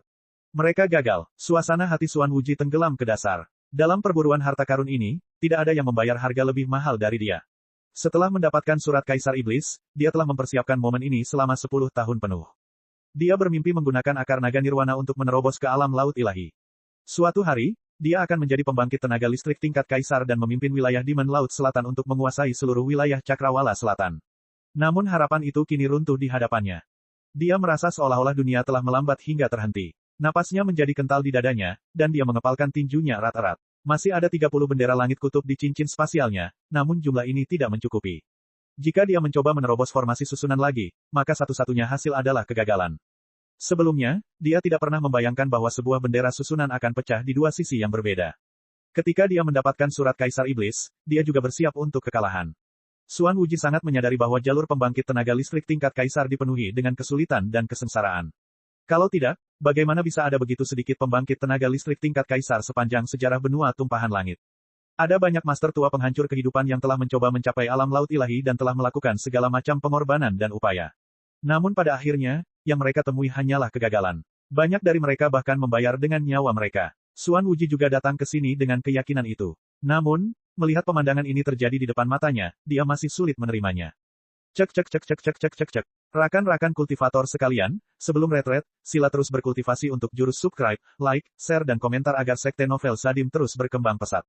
Mereka gagal. Suasana hati Xuan Wuji tenggelam ke dasar. Dalam perburuan harta karun ini, tidak ada yang membayar harga lebih mahal dari dia. Setelah mendapatkan surat Kaisar Iblis, dia telah mempersiapkan momen ini selama 10 tahun penuh. Dia bermimpi menggunakan akar naga nirwana untuk menerobos ke alam laut ilahi. Suatu hari, dia akan menjadi pembangkit tenaga listrik tingkat Kaisar dan memimpin wilayah Demon Laut Selatan untuk menguasai seluruh wilayah Cakrawala Selatan. Namun harapan itu kini runtuh di hadapannya. Dia merasa seolah-olah dunia telah melambat hingga terhenti. Napasnya menjadi kental di dadanya, dan dia mengepalkan tinjunya erat-erat. Masih ada 30 bendera langit kutub di cincin spasialnya, namun jumlah ini tidak mencukupi. Jika dia mencoba menerobos formasi susunan lagi, maka satu-satunya hasil adalah kegagalan. Sebelumnya, dia tidak pernah membayangkan bahwa sebuah bendera susunan akan pecah di dua sisi yang berbeda. Ketika dia mendapatkan surat Kaisar Iblis, dia juga bersiap untuk kekalahan. Xuan Wuji sangat menyadari bahwa jalur pembangkit tenaga listrik tingkat kaisar dipenuhi dengan kesulitan dan kesengsaraan. Kalau tidak, bagaimana bisa ada begitu sedikit pembangkit tenaga listrik tingkat kaisar sepanjang sejarah benua tumpahan langit? Ada banyak master tua penghancur kehidupan yang telah mencoba mencapai alam laut ilahi dan telah melakukan segala macam pengorbanan dan upaya. Namun pada akhirnya, yang mereka temui hanyalah kegagalan. Banyak dari mereka bahkan membayar dengan nyawa mereka. Xuan Wuji juga datang ke sini dengan keyakinan itu. Namun, melihat pemandangan ini terjadi di depan matanya, dia masih sulit menerimanya. Cek cek cek cek cek cek cek cek. Rakan-rakan kultivator sekalian, sebelum retret, sila terus berkultivasi untuk jurus subscribe, like, share dan komentar agar sekte novel Sadim terus berkembang pesat.